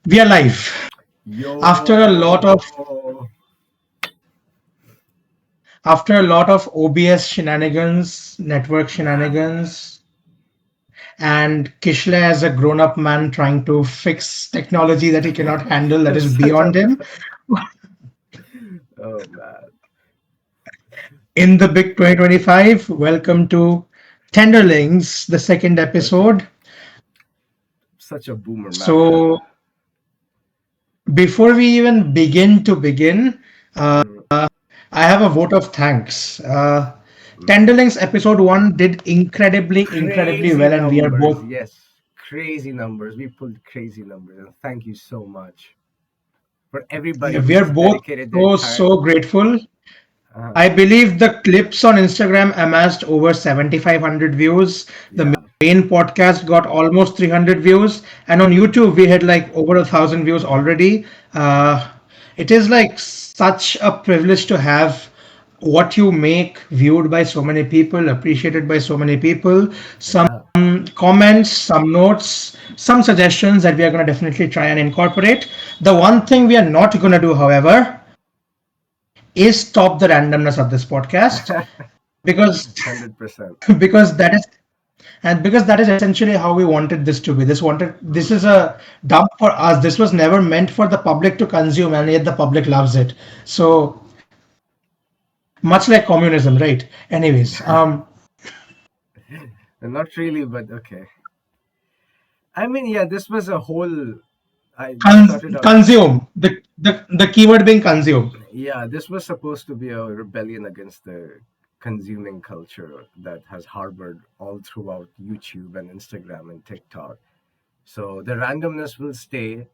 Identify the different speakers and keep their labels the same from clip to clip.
Speaker 1: We are live. After a lot of
Speaker 2: Yo,
Speaker 1: after a lot of OBS shenanigans, network shenanigans, and Kishle as a grown-up man trying to fix technology that he cannot handle, that is
Speaker 2: such a
Speaker 1: beyond him.
Speaker 2: oh man,
Speaker 1: In the big 2025, welcome to Tenderlings, the second
Speaker 2: such a
Speaker 1: episode.
Speaker 2: such a boomer man.
Speaker 1: So before we even begin,
Speaker 2: Mm,
Speaker 1: I have a vote of thanks.
Speaker 2: mm.
Speaker 1: Tenderlings episode 1 did incredibly
Speaker 2: Crazy
Speaker 1: well, and we are
Speaker 2: numbers,
Speaker 1: both
Speaker 2: yes, crazy numbers. We pulled crazy numbers, and thank you so much for everybody
Speaker 1: yeah,
Speaker 2: who
Speaker 1: we are
Speaker 2: just
Speaker 1: both
Speaker 2: dedicated their
Speaker 1: so
Speaker 2: time.
Speaker 1: grateful.
Speaker 2: Uh,
Speaker 1: I believe the clips on Instagram amassed over 7,500 views. The
Speaker 2: yeah,
Speaker 1: main podcast got almost 300 views, and on YouTube we had like over 1,000 views already. It is like such a privilege to have what you make viewed by so many people, appreciated by so many people. Some
Speaker 2: yeah.
Speaker 1: comments, some notes, some suggestions that we are going to definitely try and incorporate. The one thing we are not going to do, however, is stop the randomness of this podcast because
Speaker 2: 100%.
Speaker 1: because that is because that is essentially how we wanted this to be. This
Speaker 2: Mm.
Speaker 1: is a dump for us. This was never meant for the public to consume, and yet the public loves it. So much like communism, right? Anyways,
Speaker 2: Not really, but okay. I mean, yeah, this was a whole. I started out.
Speaker 1: consume the keyword being consume.
Speaker 2: Yeah, this was supposed to be a rebellion against the consuming culture that has harbored all throughout YouTube and Instagram and TikTok. So the randomness will stay.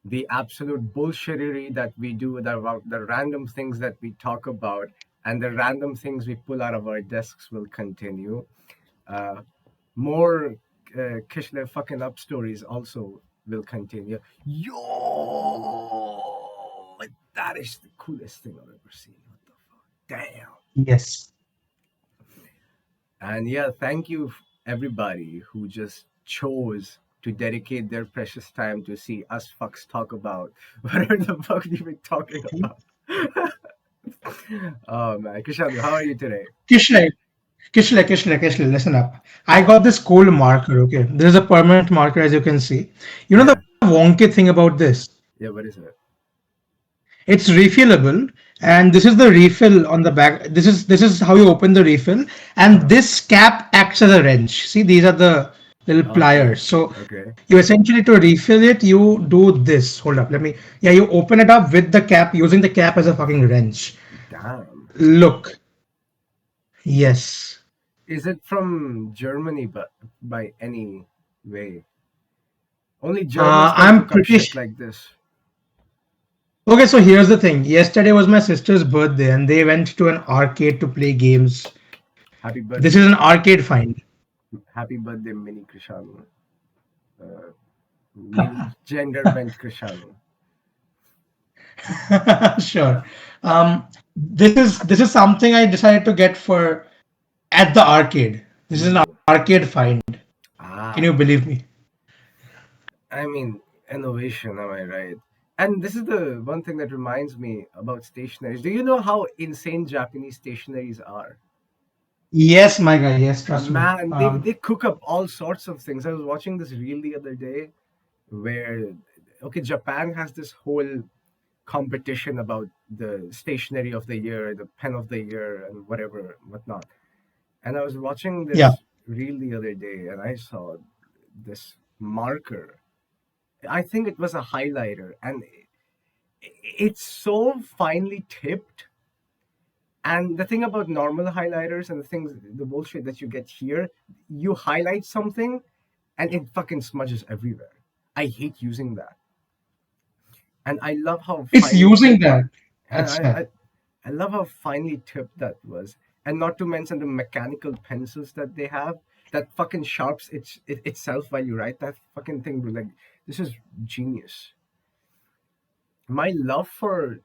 Speaker 2: The absolute bullshittery that we do, the random things that we talk about, and the random things we pull out of our desks will continue. Uh, More Kishle fucking up stories also will continue. Yo, that is the coolest thing I've ever seen. What the fuck? Damn.
Speaker 1: Yes.
Speaker 2: And yeah, thank you everybody who just chose to dedicate their precious time to see us fucks talk about whatever the fuck you've been talking about. Oh man, Krishanu, how are you today?
Speaker 1: Kishle, Kishle, listen up. I got this cool marker, okay? This is a permanent marker, as you can see. You know the
Speaker 2: Yeah,
Speaker 1: wonky thing about this?
Speaker 2: yeah. What is it?
Speaker 1: It's refillable, and this is the refill on the back. This is how you open the refill, and
Speaker 2: Uh-huh.
Speaker 1: this cap acts as a wrench. See, these are the little
Speaker 2: Okay,
Speaker 1: pliers. So
Speaker 2: okay.
Speaker 1: you essentially to refill it, you do this. Hold up, let me. Yeah, you open it up with the cap, using the cap as a fucking wrench.
Speaker 2: Damn.
Speaker 1: Look, yes.
Speaker 2: Is it from Germany, but by any way? Only Germans can
Speaker 1: I'm
Speaker 2: cook up
Speaker 1: pretty.
Speaker 2: shit like this.
Speaker 1: Okay, so here's the thing. Yesterday was my sister's birthday, and they went to an arcade to play games.
Speaker 2: Happy
Speaker 1: This is
Speaker 2: birthday.
Speaker 1: an arcade find.
Speaker 2: Happy birthday, Mini Krishanu. Mini gender bent Krishanu.
Speaker 1: Sure. This is something I decided to get for at the arcade. This is an
Speaker 2: Ooh.
Speaker 1: arcade find. Can you
Speaker 2: Ah,
Speaker 1: believe me?
Speaker 2: I mean, innovation, am I right? And this is the one thing that reminds me about stationaries. Do you know how insane Japanese stationaries are?
Speaker 1: Yes, my guy. Yes, trust me.
Speaker 2: Man, they cook up all sorts of things. I was watching this reel the other day where, okay, Japan has this whole competition about the stationery of the year, the pen of the year, and whatever, whatnot. And I was watching
Speaker 1: Yeah.
Speaker 2: this reel the other day and I saw this marker. I think it was a highlighter, and it's so finely tipped. And the thing about normal highlighters and the things, the bullshit that you get here, you highlight something and it fucking smudges everywhere. I hate using that. And I love how
Speaker 1: It's
Speaker 2: finely
Speaker 1: using
Speaker 2: tipped.
Speaker 1: that.
Speaker 2: And
Speaker 1: That's right.
Speaker 2: I love how finely tipped that was. And not to mention the mechanical pencils that they have that fucking sharps itself while you write that fucking thing. Bro. Like, this is genius. My love for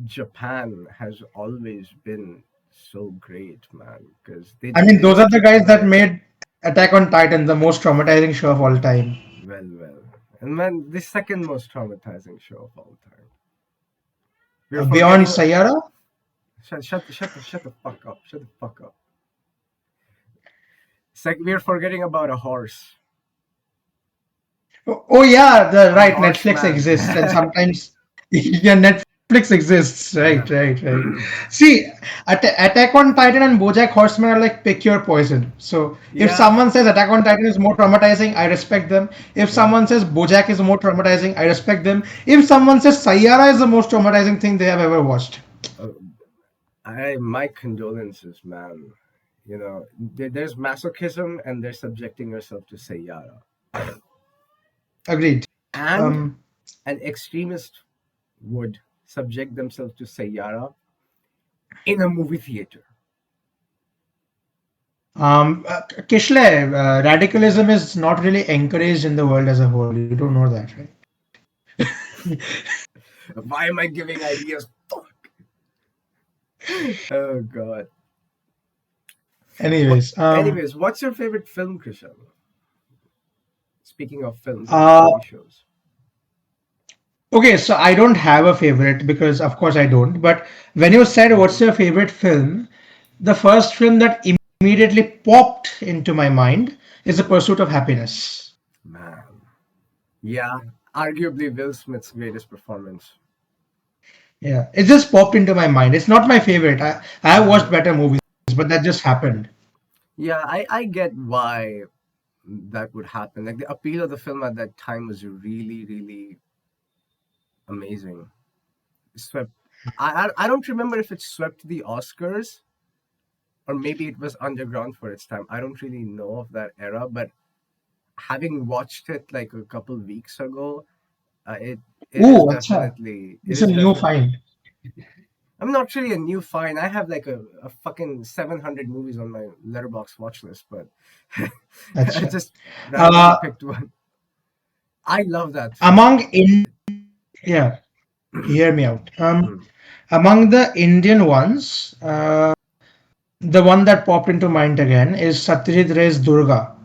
Speaker 2: Japan has always been so great, man, because
Speaker 1: I mean,
Speaker 2: they
Speaker 1: those
Speaker 2: just
Speaker 1: are the
Speaker 2: keep
Speaker 1: guys that
Speaker 2: innovating.
Speaker 1: made Attack on Titan the most traumatizing show of all time.
Speaker 2: Well, well. And man, the second most traumatizing show of all time. We're
Speaker 1: Beyond
Speaker 2: forgetting.
Speaker 1: Sayara.
Speaker 2: Shut the fuck up. Shut the fuck up. We're forgetting about a horse.
Speaker 1: Oh yeah, the
Speaker 2: A
Speaker 1: right. Netflix
Speaker 2: horseman.
Speaker 1: exists, and sometimes yeah, Netflix exists. Right,
Speaker 2: Yeah.
Speaker 1: right, right. See, Attack on Titan and BoJack Horseman are like pick your poison. So if
Speaker 2: Yeah.
Speaker 1: someone says Attack on Titan is more traumatizing, I respect them. If
Speaker 2: Yeah.
Speaker 1: someone says BoJack is more traumatizing, I respect them. If someone says Sayara is the most traumatizing thing they have ever watched,
Speaker 2: Uh, my condolences, man. You know, there's masochism and there's subjecting yourself to Sayara.
Speaker 1: agreed.
Speaker 2: And
Speaker 1: Um,
Speaker 2: an extremist would subject themselves to Sayara in a movie theater.
Speaker 1: Kishle, radicalism is not really encouraged in the world as a whole. You don't know that, right?
Speaker 2: Why am I giving ideas? Fuck. Oh god. What?
Speaker 1: Anyways,
Speaker 2: Anyways, what's your favorite film, Krishan? Speaking of films and
Speaker 1: uh,
Speaker 2: TV shows.
Speaker 1: okay, so I don't have a favorite because, of course, I don't. But when you said what's
Speaker 2: Hmm.
Speaker 1: your favorite film, the first film that immediately popped into my mind is The Pursuit of Happiness.
Speaker 2: Man. Yeah, arguably Will Smith's greatest performance.
Speaker 1: Yeah, it just popped into my mind. It's not my favorite. I have watched
Speaker 2: Hmm.
Speaker 1: better movies, but that just happened.
Speaker 2: Yeah, I get why that would happen. Like the appeal of the film at that time was really, really amazing. Swept. I don't remember if it swept the Oscars or maybe it was underground for its time. I don't really know of that era, but having watched it like a couple weeks ago, it
Speaker 1: Ooh, acha.
Speaker 2: it
Speaker 1: It's a
Speaker 2: is
Speaker 1: new
Speaker 2: definitely.
Speaker 1: find.
Speaker 2: I'm not really a new find. I have like a fucking 700 movies on my letterbox watch list, but I
Speaker 1: Acha.
Speaker 2: just randomly
Speaker 1: Uh,
Speaker 2: picked one. I love that film.
Speaker 1: among in yeah, hear me out.
Speaker 2: Hmm.
Speaker 1: Among the Indian ones, the one that popped into mind again is Satyajit Ray's Durga.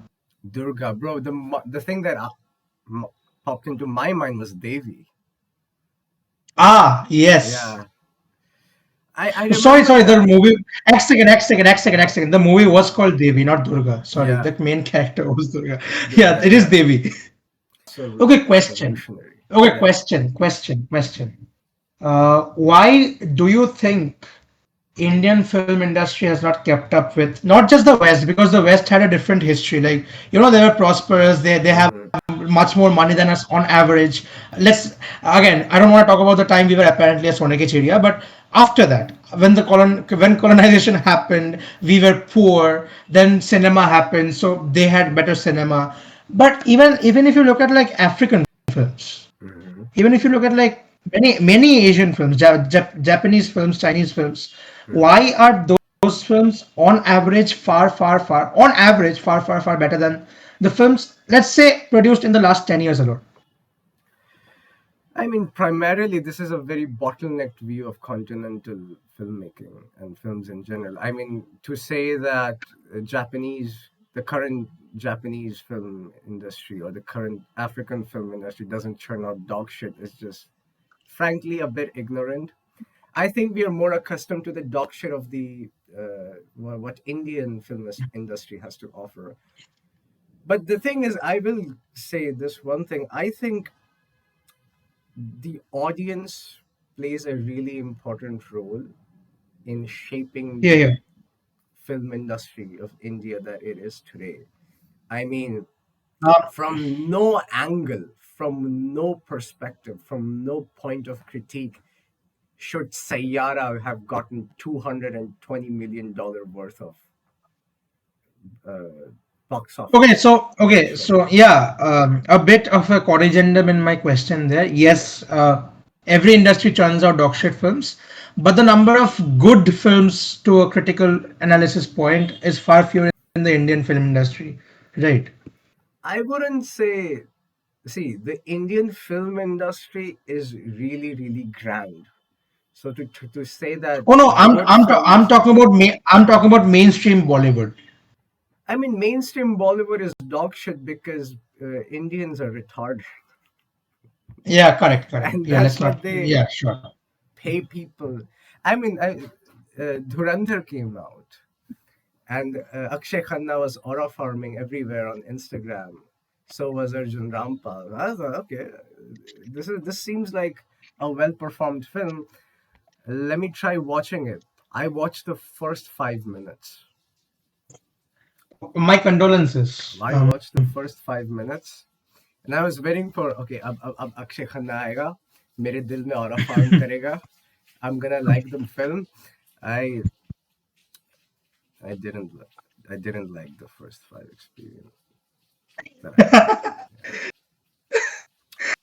Speaker 2: Durga, bro. The thing that m- popped into my mind was Devi.
Speaker 1: Ah, yes.
Speaker 2: Yeah, I
Speaker 1: Sorry,
Speaker 2: remember
Speaker 1: sorry. The
Speaker 2: that.
Speaker 1: movie. X second. The movie was called Devi, not Durga. Sorry,
Speaker 2: Yeah,
Speaker 1: the main character was Durga. Yeah,
Speaker 2: Durga.
Speaker 1: it is
Speaker 2: Yeah,
Speaker 1: Devi.
Speaker 2: so
Speaker 1: Okay, question.
Speaker 2: revolutionary.
Speaker 1: Okay,
Speaker 2: Yeah.
Speaker 1: question. Why do you think Indian film industry has not kept up with not just the West, because the West had a different history. Like they were prosperous. They have
Speaker 2: Hmm.
Speaker 1: much more money than us on average. Let's again. I don't want to talk about the time we were apparently a Soneke Chidiya, but after that, when colonization happened, we were poor. Then cinema happened, so they had better cinema. But even if you look at like African films,
Speaker 2: Hmm.
Speaker 1: even if you look at like many Asian films, Japanese films, Chinese films,
Speaker 2: Hmm.
Speaker 1: why are those films on average on average far better than the films, let's say, produced in the last 10 years alone?
Speaker 2: I mean, primarily, this is a very bottlenecked view of continental filmmaking and films in general. I mean, to say that the current Japanese film industry or the current African film industry doesn't churn out dog shit is just, frankly, a bit ignorant. I think we are more accustomed to the dog shit of the what Indian industry has to offer. But the thing is, I will say this one thing. I think the audience plays a really important role in shaping
Speaker 1: Yeah, yeah.
Speaker 2: the film industry of India that it is today. I mean,
Speaker 1: Um,
Speaker 2: from no angle, from no perspective, from no point of critique, should Sayara have gotten $220 million worth of uh, box office
Speaker 1: so
Speaker 2: showing?
Speaker 1: yeah, a bit of a corrigendum in my question there. Yes, every industry churns out dog shit films, but the number of good films to a critical analysis point is far fewer in the Indian film industry, right?
Speaker 2: I wouldn't say. See, the Indian film industry is really, really grand. So to say that
Speaker 1: Oh no,
Speaker 2: good films,
Speaker 1: I'm talking about mainstream Bollywood.
Speaker 2: I mean, mainstream Bollywood is dog shit because Indians are retarded.
Speaker 1: Yeah, correct, correct.
Speaker 2: And
Speaker 1: Yeah,
Speaker 2: that's
Speaker 1: let's
Speaker 2: what
Speaker 1: not.
Speaker 2: they
Speaker 1: Yeah, sure.
Speaker 2: pay people. I mean, Dhurandhar came out, and Akshay Khanna was aura farming everywhere on Instagram. So was Arjun Rampal. I thought, okay, this seems like a well performed film. Let me try watching it. I watched the first 5 minutes.
Speaker 1: My condolences.
Speaker 2: I watched the first 5 minutes, and I was waiting for okay, अब अक्षय खन्ना आएगा, मेरे दिल में aura farm करेगा. I'm gonna like the film. I I didn't I didn't like the first five experience that I had. Yeah,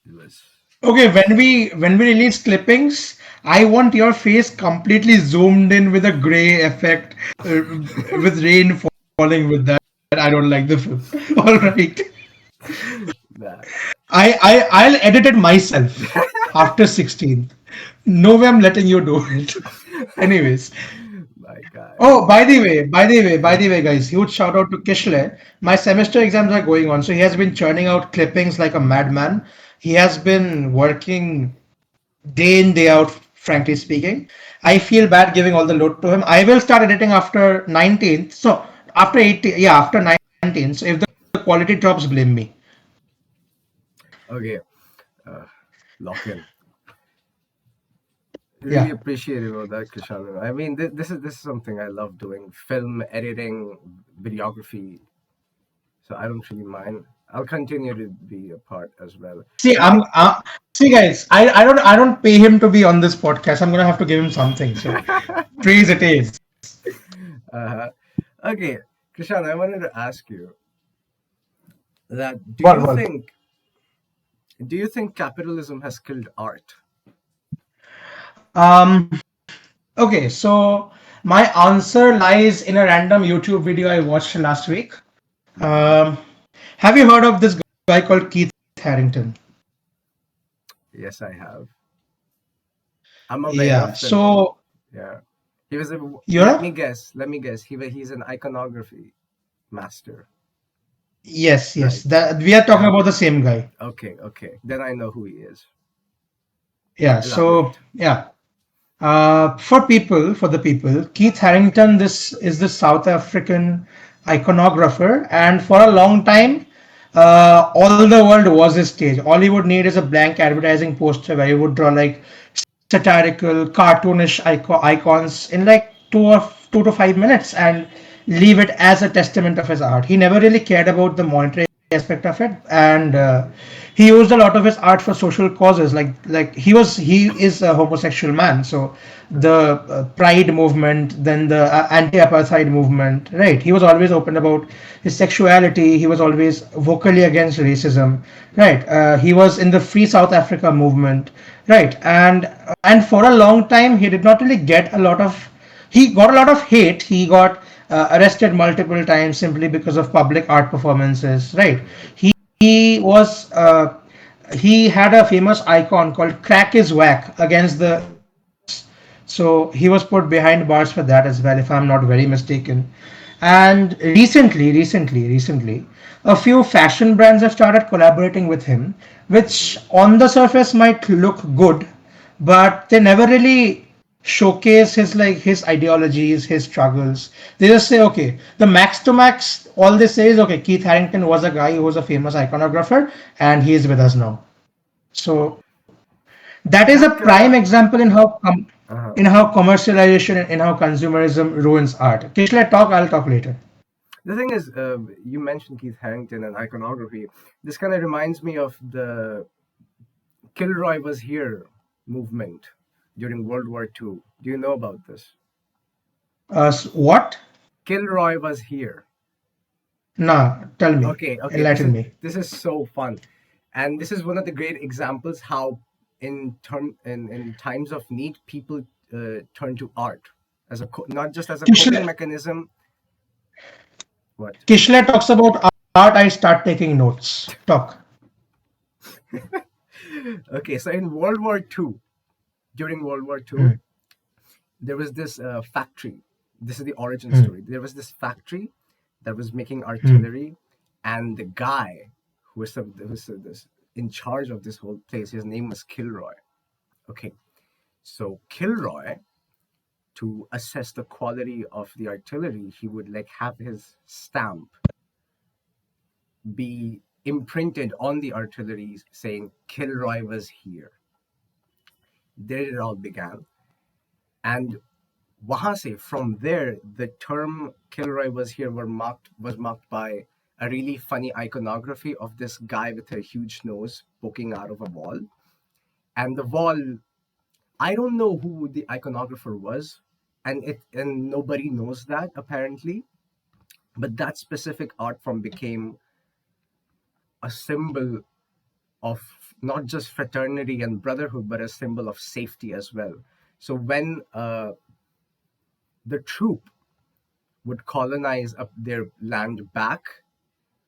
Speaker 2: it was
Speaker 1: Okay, when we release clippings, I want your face completely zoomed in with a gray effect, with rain falling with that. I don't like the film. All right.
Speaker 2: that.
Speaker 1: I'll edit it myself after 16th. No way I'm letting you do it. Anyways.
Speaker 2: My guy.
Speaker 1: Oh, by the way,
Speaker 2: Uh-huh.
Speaker 1: guys, huge shout out to Kishle. My semester exams are going on, so he has been churning out clippings like a madman. He has been working day in, day out, frankly speaking. I feel bad giving all the load to him. I will start editing after 19th. So after 18, yeah, after 19th. So if the quality drops, blame me.
Speaker 2: Okay, uh, lock in. Really
Speaker 1: Yeah.
Speaker 2: appreciative of that, Krishana. I mean, this is something I love doing: film editing, videography. So I don't really mind. I'll continue to be a part as well.
Speaker 1: See,
Speaker 2: And I think
Speaker 1: see, guys, I don't pay him to be on this podcast. I'm gonna have to give him something. So praise it is.
Speaker 2: uh, okay, Krishana, I wanted to ask you that
Speaker 1: What?
Speaker 2: do you think capitalism has killed art?
Speaker 1: Um. Okay, so my answer lies in a random YouTube video I watched last week. Um, have you heard of this guy called Keith Harrington?
Speaker 2: Yes, I have. I'm aware
Speaker 1: Yeah.
Speaker 2: of the name.
Speaker 1: So
Speaker 2: Yeah, he was a.
Speaker 1: you
Speaker 2: Let
Speaker 1: know,
Speaker 2: me guess. Let me guess. He's an iconography master,
Speaker 1: yes, yes.
Speaker 2: right?
Speaker 1: That we are talking
Speaker 2: Yeah.
Speaker 1: about the same guy.
Speaker 2: Okay. Okay. Then I know who he is.
Speaker 1: Yeah. So
Speaker 2: Elaborate.
Speaker 1: yeah. For the people, Keith Harrington, this is the South African iconographer, and for a long time, all the world was his stage. All he would need is a blank advertising poster where he would draw like satirical, cartoonish icons in like 2 to 5 minutes and leave it as a testament of his art. He never really cared about the monetary aspect of it, and he used a lot of his art for social causes. Like he is a homosexual man, so the Pride movement, then the anti-apartheid movement, right? He was always open about his sexuality. He was always vocally against racism, right? He was in the Free South Africa movement, right? And for a long time, he did not really get a lot of. He got a lot of hate. He got arrested multiple times simply because of public art performances, right? He was he had a famous icon called "Crack is Whack" against the AIDS, so he was put behind bars for that as well, if I'm not very mistaken. And recently, a few fashion brands have started collaborating with him, which on the surface might look good, but they never really showcase his ideologies, his struggles. They just say, okay, the max to max, all they say is, okay, Keith Harrington was a guy who was a famous iconographer, and he is with us now. So that
Speaker 2: I
Speaker 1: is a
Speaker 2: think.
Speaker 1: prime example
Speaker 2: Uh,
Speaker 1: in how commercialization and in how consumerism ruins art. Kishla talk, I'll talk later.
Speaker 2: the thing is, you mentioned Keith Harrington and iconography. This kind of reminds me of the Kilroy was here movement during World War II. Do you know about this?
Speaker 1: What?
Speaker 2: Kilroy was here.
Speaker 1: Nah, tell me,
Speaker 2: Okay, okay. This
Speaker 1: enlighten
Speaker 2: is
Speaker 1: me.
Speaker 2: this is so fun, and this is one of the great examples how, in times of need, people turn to art as not just as a coping
Speaker 1: Kishla,
Speaker 2: mechanism. What?
Speaker 1: Kishla talks about art. I start taking notes. Talk.
Speaker 2: Okay, so in World War II, during World War II,
Speaker 1: Hmm,
Speaker 2: there was this factory. This is the origin
Speaker 1: hmm,
Speaker 2: story. There was this factory that was making
Speaker 1: hmm,
Speaker 2: artillery, and the guy who was this. in charge of this whole place. His name was Kilroy. Okay, so Kilroy, to assess the quality of the artillery, he would like have his stamp be imprinted on the artillery saying Kilroy was here. There it all began. And वहां से, from there, the term Kilroy was here was marked by a really funny iconography of this guy with a huge nose poking out of a wall. And the wall, I don't know who the iconographer was, and nobody knows that apparently. But that specific art form became a symbol of not just fraternity and brotherhood, but a symbol of safety as well. So when the troop would colonize up their land back,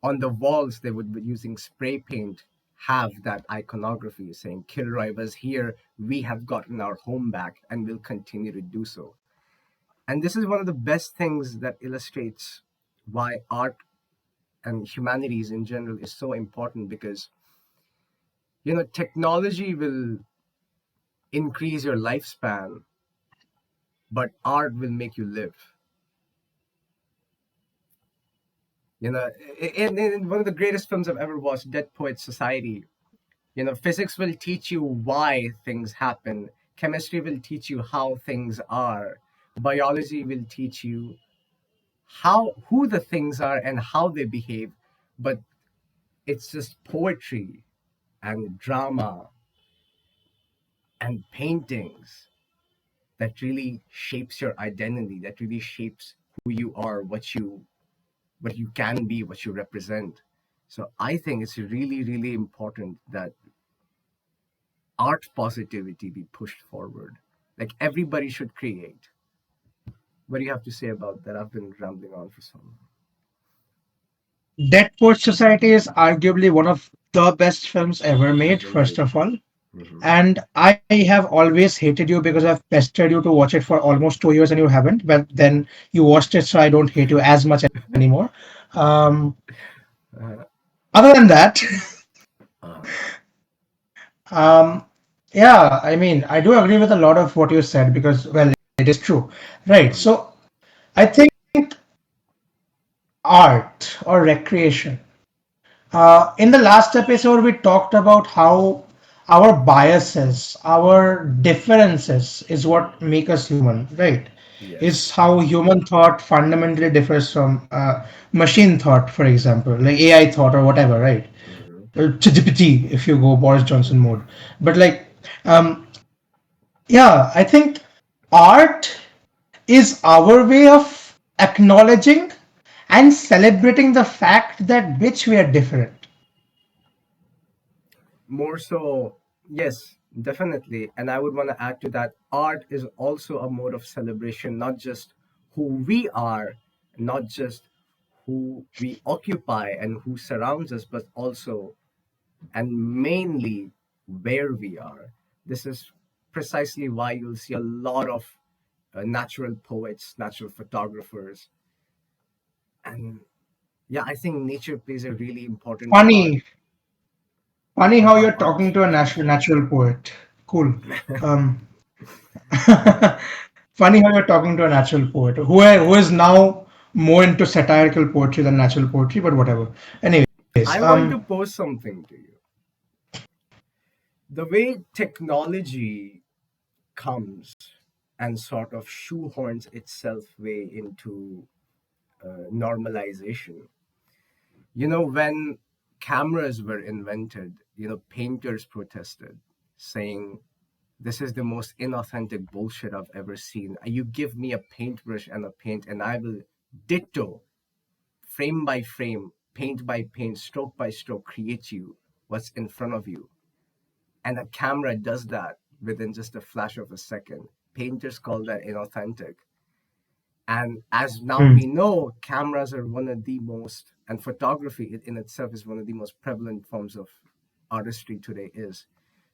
Speaker 2: on the walls they would be using spray paint have that iconography saying Kilroy was here, we have gotten our home back and will continue to do so. And this is one of the best things that illustrates why art and humanities in general is so important, because technology will increase your lifespan, but art will make you live. In one of the greatest films I've ever watched, Dead Poets Society, physics will teach you why things happen, chemistry will teach you how things are, biology will teach you who the things are and how they behave, but it's just poetry and drama and paintings that really shapes your identity, that really shapes who you are, what you can be, what you represent. So I think it's really, really important that art positivity be pushed forward. Like everybody should create. What do you have to say about that? I've been rambling on for so long.
Speaker 1: Dead Poets Society is arguably one of the best films ever made,
Speaker 2: Ever
Speaker 1: first
Speaker 2: made.
Speaker 1: of all.
Speaker 2: Hmm.
Speaker 1: And I have always hated you because I've pestered you to watch it for almost 2 years and you haven't. But then you watched it, so I don't hate you as much anymore. Um,
Speaker 2: Uh,
Speaker 1: Other than that,
Speaker 2: uh,
Speaker 1: um, yeah, I mean, I do agree with a lot of what you said because, well, it is true. Right.
Speaker 2: mhm.
Speaker 1: So I think art or recreation. In the last episode, we talked about how our biases, our differences is what make us human, right? Is
Speaker 2: Yes.
Speaker 1: how human thought fundamentally differs from machine thought, for example, like AI thought or whatever, right?
Speaker 2: Hmm.
Speaker 1: ChatGPT, if you go Boris Johnson mode. But like, um, yeah, I think art is our way of acknowledging and celebrating the fact that which we are different.
Speaker 2: More so, yes, definitely. And I would want to add to that, art is also a mode of celebration, not just who we are, not just who we occupy and who surrounds us, but also and mainly where we are. This is precisely why you'll see a lot of natural poets, natural photographers, and yeah, I think nature plays a really important part
Speaker 1: Funny, funny
Speaker 2: in
Speaker 1: how
Speaker 2: how
Speaker 1: you're
Speaker 2: art
Speaker 1: talking to a
Speaker 2: shapes us.
Speaker 1: natural poet. Cool. Um,
Speaker 2: Uh,
Speaker 1: Funny how you're talking to a natural poet who is now more into satirical poetry than natural poetry, but whatever. Anyways,
Speaker 2: I want to pose something to you. The way technology comes and sort of shoehorns itself way into normalization. When cameras were invented, painters protested, saying, this is the most inauthentic bullshit I've ever seen. You give me a paintbrush and a paint, and I will ditto, frame by frame, paint by paint, stroke by stroke, create you what's in front of you. And a camera does that within just a flash of a second. Painters call that inauthentic. And as now
Speaker 1: mm,
Speaker 2: we know, cameras are one of the most, and photography in itself is one of the most prevalent forms of artistry today is.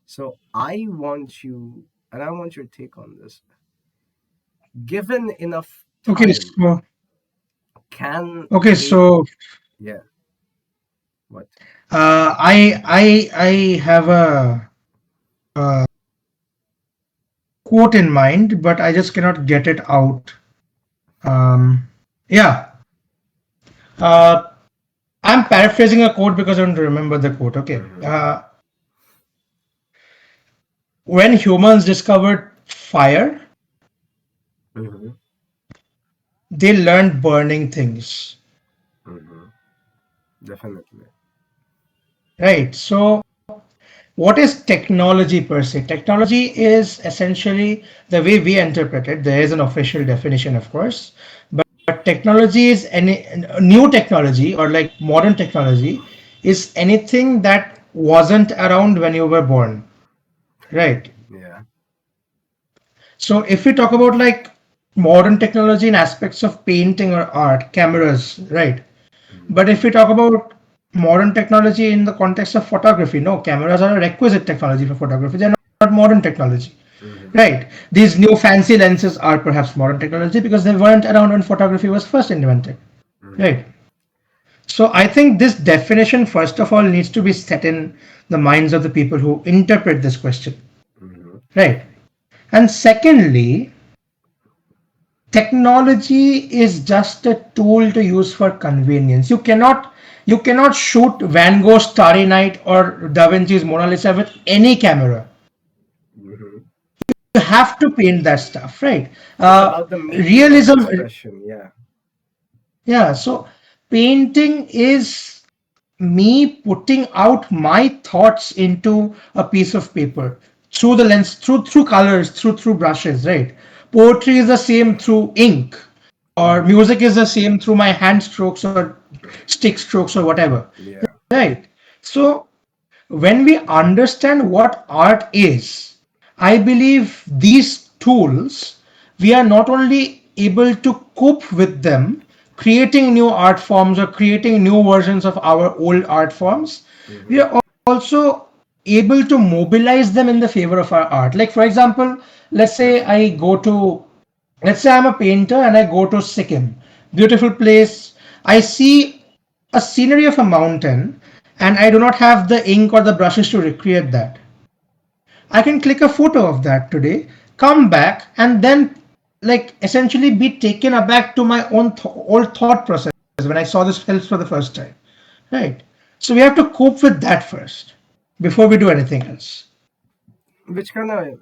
Speaker 2: So I want your take on this. Given enough
Speaker 1: okay,
Speaker 2: time,
Speaker 1: so
Speaker 2: can
Speaker 1: okay,
Speaker 2: a
Speaker 1: so
Speaker 2: yeah, What?
Speaker 1: I have a quote in mind, but I just cannot get it out. Yeah, uh, I'm paraphrasing a quote because I don't remember the quote. Okay,
Speaker 2: Mm-hmm.
Speaker 1: when humans discovered fire,
Speaker 2: Mm-hmm.
Speaker 1: they learned burning things.
Speaker 2: Mm-hmm. Definitely.
Speaker 1: Right. So, what is technology per se? Technology is essentially the way we interpret it. There is an official definition, of course, but technology is any new technology or like modern technology is anything that wasn't around when you were born. Right.
Speaker 2: Yeah.
Speaker 1: So if we talk about like modern technology in aspects of painting or art, cameras, right?
Speaker 2: Mm-hmm.
Speaker 1: But if we talk about modern technology in the context of photography, no, cameras are a requisite technology for photography. They're not modern technology,
Speaker 2: Mm-hmm.
Speaker 1: right? These new fancy lenses are perhaps modern technology because they weren't around when photography was first invented,
Speaker 2: Mm-hmm.
Speaker 1: right? So I think this definition, first of all, needs to be set in the minds of the people who interpret this question,
Speaker 2: Mm-hmm.
Speaker 1: right? And secondly, technology is just a tool to use for convenience. You cannot shoot Van Gogh's Starry Night or Da Vinci's Mona Lisa with any camera.
Speaker 2: Mm-hmm.
Speaker 1: You have to paint that stuff, right?
Speaker 2: It's about the medium of
Speaker 1: Realism,
Speaker 2: expression. Yeah.
Speaker 1: yeah. So painting is me putting out my thoughts into a piece of paper through the lens, through colors, through brushes, right? Poetry is the same through ink, or
Speaker 2: Mm-hmm.
Speaker 1: music is the same through my hand strokes or stick strokes or whatever,
Speaker 2: Yeah.
Speaker 1: right? So when we understand what art is, I believe these tools, we are not only able to cope with them, creating new art forms or creating new versions of our old art forms, we
Speaker 2: Mm-hmm.
Speaker 1: are also able to mobilize them in the favor of our art. Like, for example, let's say
Speaker 2: Correct.
Speaker 1: I go to, let's say I'm a painter and I go to Sikkim, beautiful place. I see a scenery of a mountain and I do not have the ink or the brushes to recreate that. I can click a photo of that today, come back, and then like essentially be taken aback to my own old thought process when I saw this hills for the first time. Right. So we have to cope with that first before we do anything else.
Speaker 2: Which kind of,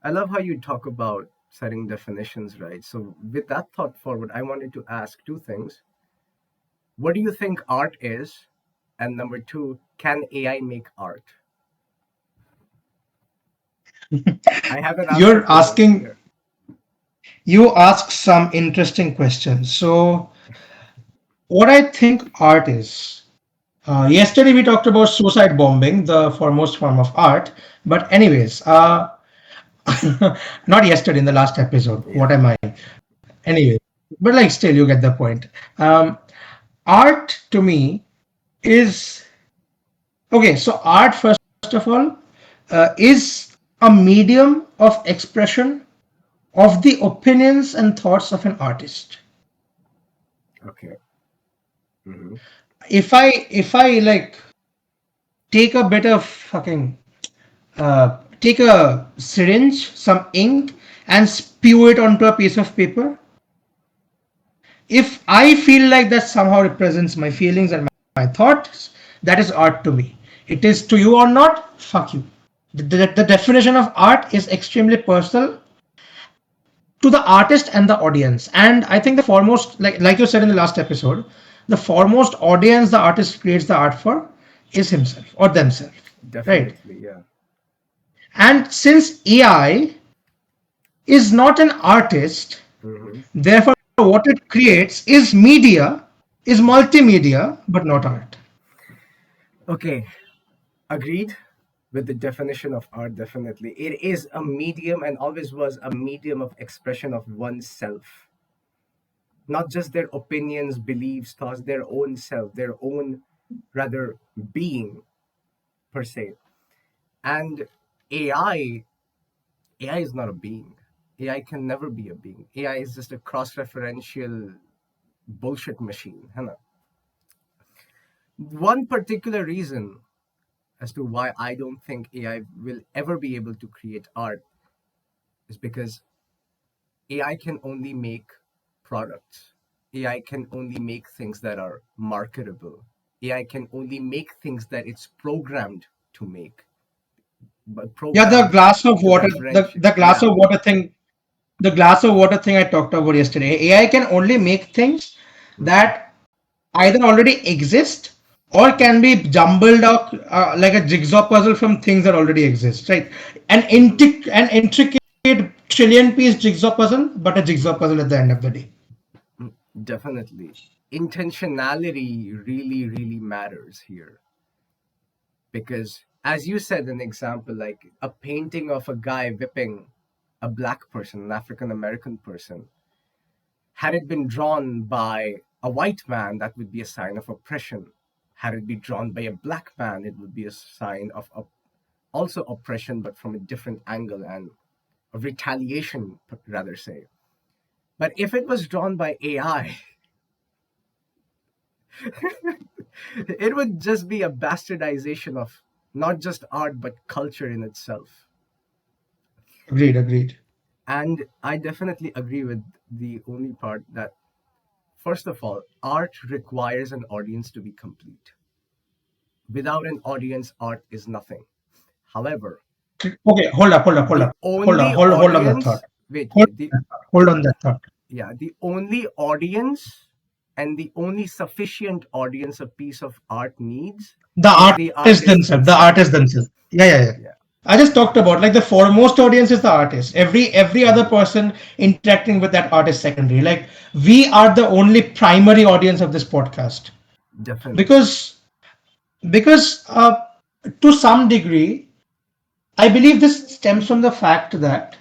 Speaker 2: I love how you talk about setting definitions, right? So, with that thought forward, I wanted to ask two things. What do you think art is? And number two, can AI make art? I have an answer
Speaker 1: You're
Speaker 2: for both.
Speaker 1: asking,
Speaker 2: Yeah.
Speaker 1: you ask some interesting questions. So, what I think art is. Yesterday we talked about suicide bombing, the foremost form of art. But anyways, not yesterday in the last episode.
Speaker 2: Yeah.
Speaker 1: What am I? Anyway, but like still, you get the point. Um, art to me is okay. So art, first of all, is a medium of expression of the opinions and thoughts of an artist.
Speaker 2: Okay. Mm-hmm.
Speaker 1: If I like take a bit of fucking take a syringe, some ink, and spew it onto a piece of paper. If I feel like that somehow represents my feelings and my thoughts, that is art to me. It is to you or not, fuck you. The definition of art is extremely personal to the artist and the audience. And I think the foremost, like you said in the last episode, the foremost audience the artist creates the art for is himself or themselves, right?
Speaker 2: Definitely. Yeah.
Speaker 1: And since AI is not an artist,
Speaker 2: Mm-hmm.
Speaker 1: therefore what it creates is media, is multimedia, but not art.
Speaker 2: Okay. Agreed with the definition of art. Definitely. It is a medium and always was a medium of expression of oneself, not just their opinions, beliefs, thoughts, their own self, their own, rather, being per se. And AI, AI is not a being. AI can never be a being. AI is just a cross referential bullshit machine. है ना? One particular reason as to why I don't think AI will ever be able to create art is because AI can only make products. AI can only make things that are marketable. AI can only make things that it's programmed to make, but
Speaker 1: Yeah, the
Speaker 2: programmed
Speaker 1: glass of
Speaker 2: to
Speaker 1: water,
Speaker 2: differentiate.
Speaker 1: the glass
Speaker 2: Yeah.
Speaker 1: of water thing, the glass of water thing I talked about yesterday. AI can only make things
Speaker 2: Mhm,
Speaker 1: that either already exist or can
Speaker 2: mhm,
Speaker 1: be jumbled up like a jigsaw puzzle from things that already exist, right?
Speaker 2: mhm,
Speaker 1: An intricate trillion piece jigsaw puzzle, but a jigsaw
Speaker 2: mhm.
Speaker 1: puzzle at the end of the day.
Speaker 2: Definitely. Intentionality really, really matters here because, as you said, an example like a painting of a guy whipping a black person, an African American person, had it been drawn by a white man, that would be a sign of oppression. Had it been drawn by a black man, it would be a sign of also oppression, but from a different angle and of retaliation, rather say. But if it was drawn by AI, it would just be a bastardization of not just art but culture in itself.
Speaker 1: Agreed, agreed.
Speaker 2: And I definitely agree with the only part that, first of all, art requires an audience to be complete. Without an audience, art is nothing. However,
Speaker 1: Okay,
Speaker 2: the only
Speaker 1: hold on that thought.
Speaker 2: audience, wait,
Speaker 1: Hold
Speaker 2: wait, the
Speaker 1: on that thought. Hold on that thought.
Speaker 2: yeah, the only audience and the only sufficient audience a piece of art needs is the artist
Speaker 1: The
Speaker 2: itself.
Speaker 1: artists themselves. Yeah, yeah, yeah.
Speaker 2: Yeah,
Speaker 1: I just talked about like the foremost audience is the artist. Every other
Speaker 2: hmm,
Speaker 1: person interacting with that art is secondary. Like we are the only primary audience of this podcast
Speaker 2: definitely.
Speaker 1: because because to some degree, I believe this stems from the fact that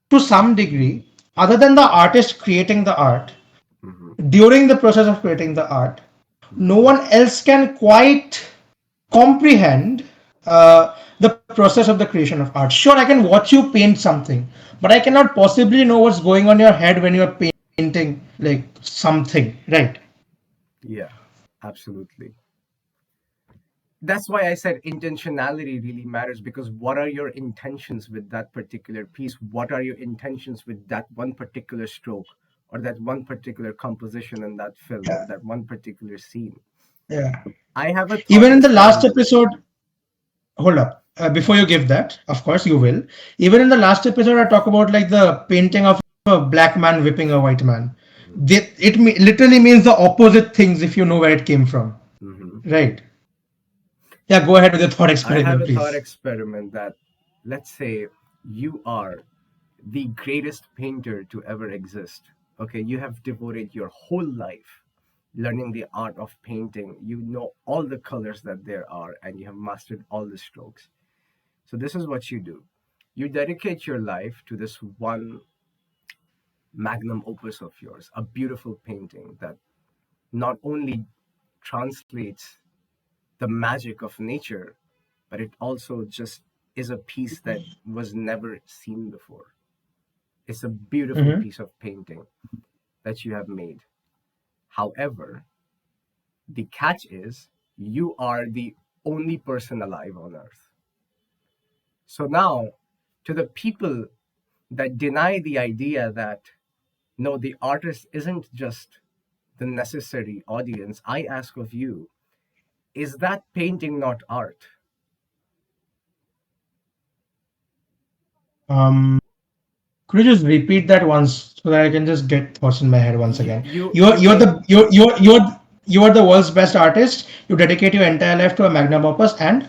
Speaker 1: to some degree, other than the artist creating the art,
Speaker 2: Hmm,
Speaker 1: during the process of creating the art, no
Speaker 2: hmm.
Speaker 1: one else can quite comprehend the process of the creation of art. Sure, I can watch you paint something, but I cannot possibly know what's going on in your head when you're painting like something, right?
Speaker 2: Yeah, absolutely. That's why I said intentionality really matters because what are your intentions with that particular piece? What are your intentions with that one particular stroke or that one particular composition in that film or
Speaker 1: Yeah,
Speaker 2: that one particular scene?
Speaker 1: yeah.
Speaker 2: I have a thought
Speaker 1: Even in the last
Speaker 2: experiment.
Speaker 1: episode, hold up. Before you give that, of course you will. Even in the last episode, I talk about like the painting of a black man whipping a white man. Literally means the opposite things if you know where it came from,
Speaker 2: Hmm.
Speaker 1: right? Yeah, go ahead with your thought
Speaker 2: I have
Speaker 1: experiment,
Speaker 2: a thought
Speaker 1: please.
Speaker 2: experiment that, let's say you are the greatest painter to ever exist. Okay, you have devoted your whole life learning the art of painting. You know all the colors that there are and you have mastered all the strokes. So, this is what you do: you dedicate your life to this one magnum opus of yours, a beautiful painting that not only translates the magic of nature, but it also just is a piece that was never seen before. It's a beautiful
Speaker 1: Hmm.
Speaker 2: piece of painting that you have made. However, the catch is you are the only person alive on earth. So now, to the people that deny the idea that no, the artist isn't just the necessary audience, I ask of you, is that painting not art?
Speaker 1: Um, could you just repeat that once so that I can just get thoughts in my head once
Speaker 2: You
Speaker 1: again?
Speaker 2: you you made
Speaker 1: You are the world's best artist. You dedicate your entire life to a magnum opus, and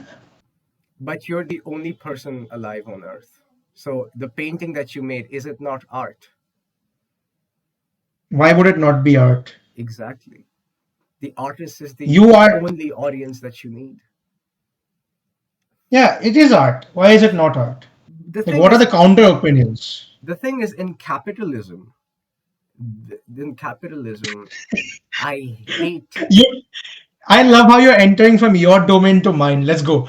Speaker 2: but you're the only person alive on earth. So the painting that you made, is it not art?
Speaker 1: why would it not be art?
Speaker 2: Exactly. The artist is the
Speaker 1: You are,
Speaker 2: only audience that you need.
Speaker 1: yeah, it is art. Why is it not art?
Speaker 2: The
Speaker 1: Like,
Speaker 2: thing
Speaker 1: what are
Speaker 2: is,
Speaker 1: the counter opinions?
Speaker 2: in capitalism, I hate.
Speaker 1: You, I love how you're entering from your domain to mine. Let's go.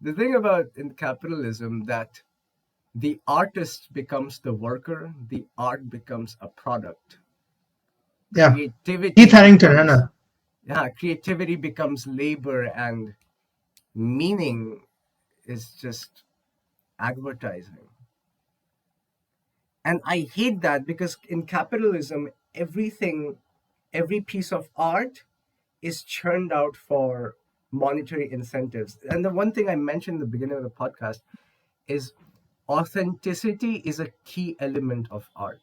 Speaker 2: The thing about in capitalism that the artist becomes the worker, the art becomes a product.
Speaker 1: Yeah, Keith
Speaker 2: Creativity
Speaker 1: Harrington, है
Speaker 2: becomes
Speaker 1: ना?
Speaker 2: Yeah, creativity becomes labor and meaning is just advertising. And I hate that because in capitalism, everything, every piece of art is churned out for monetary incentives. And the one thing I mentioned in the beginning of the podcast is authenticity is a key element of art.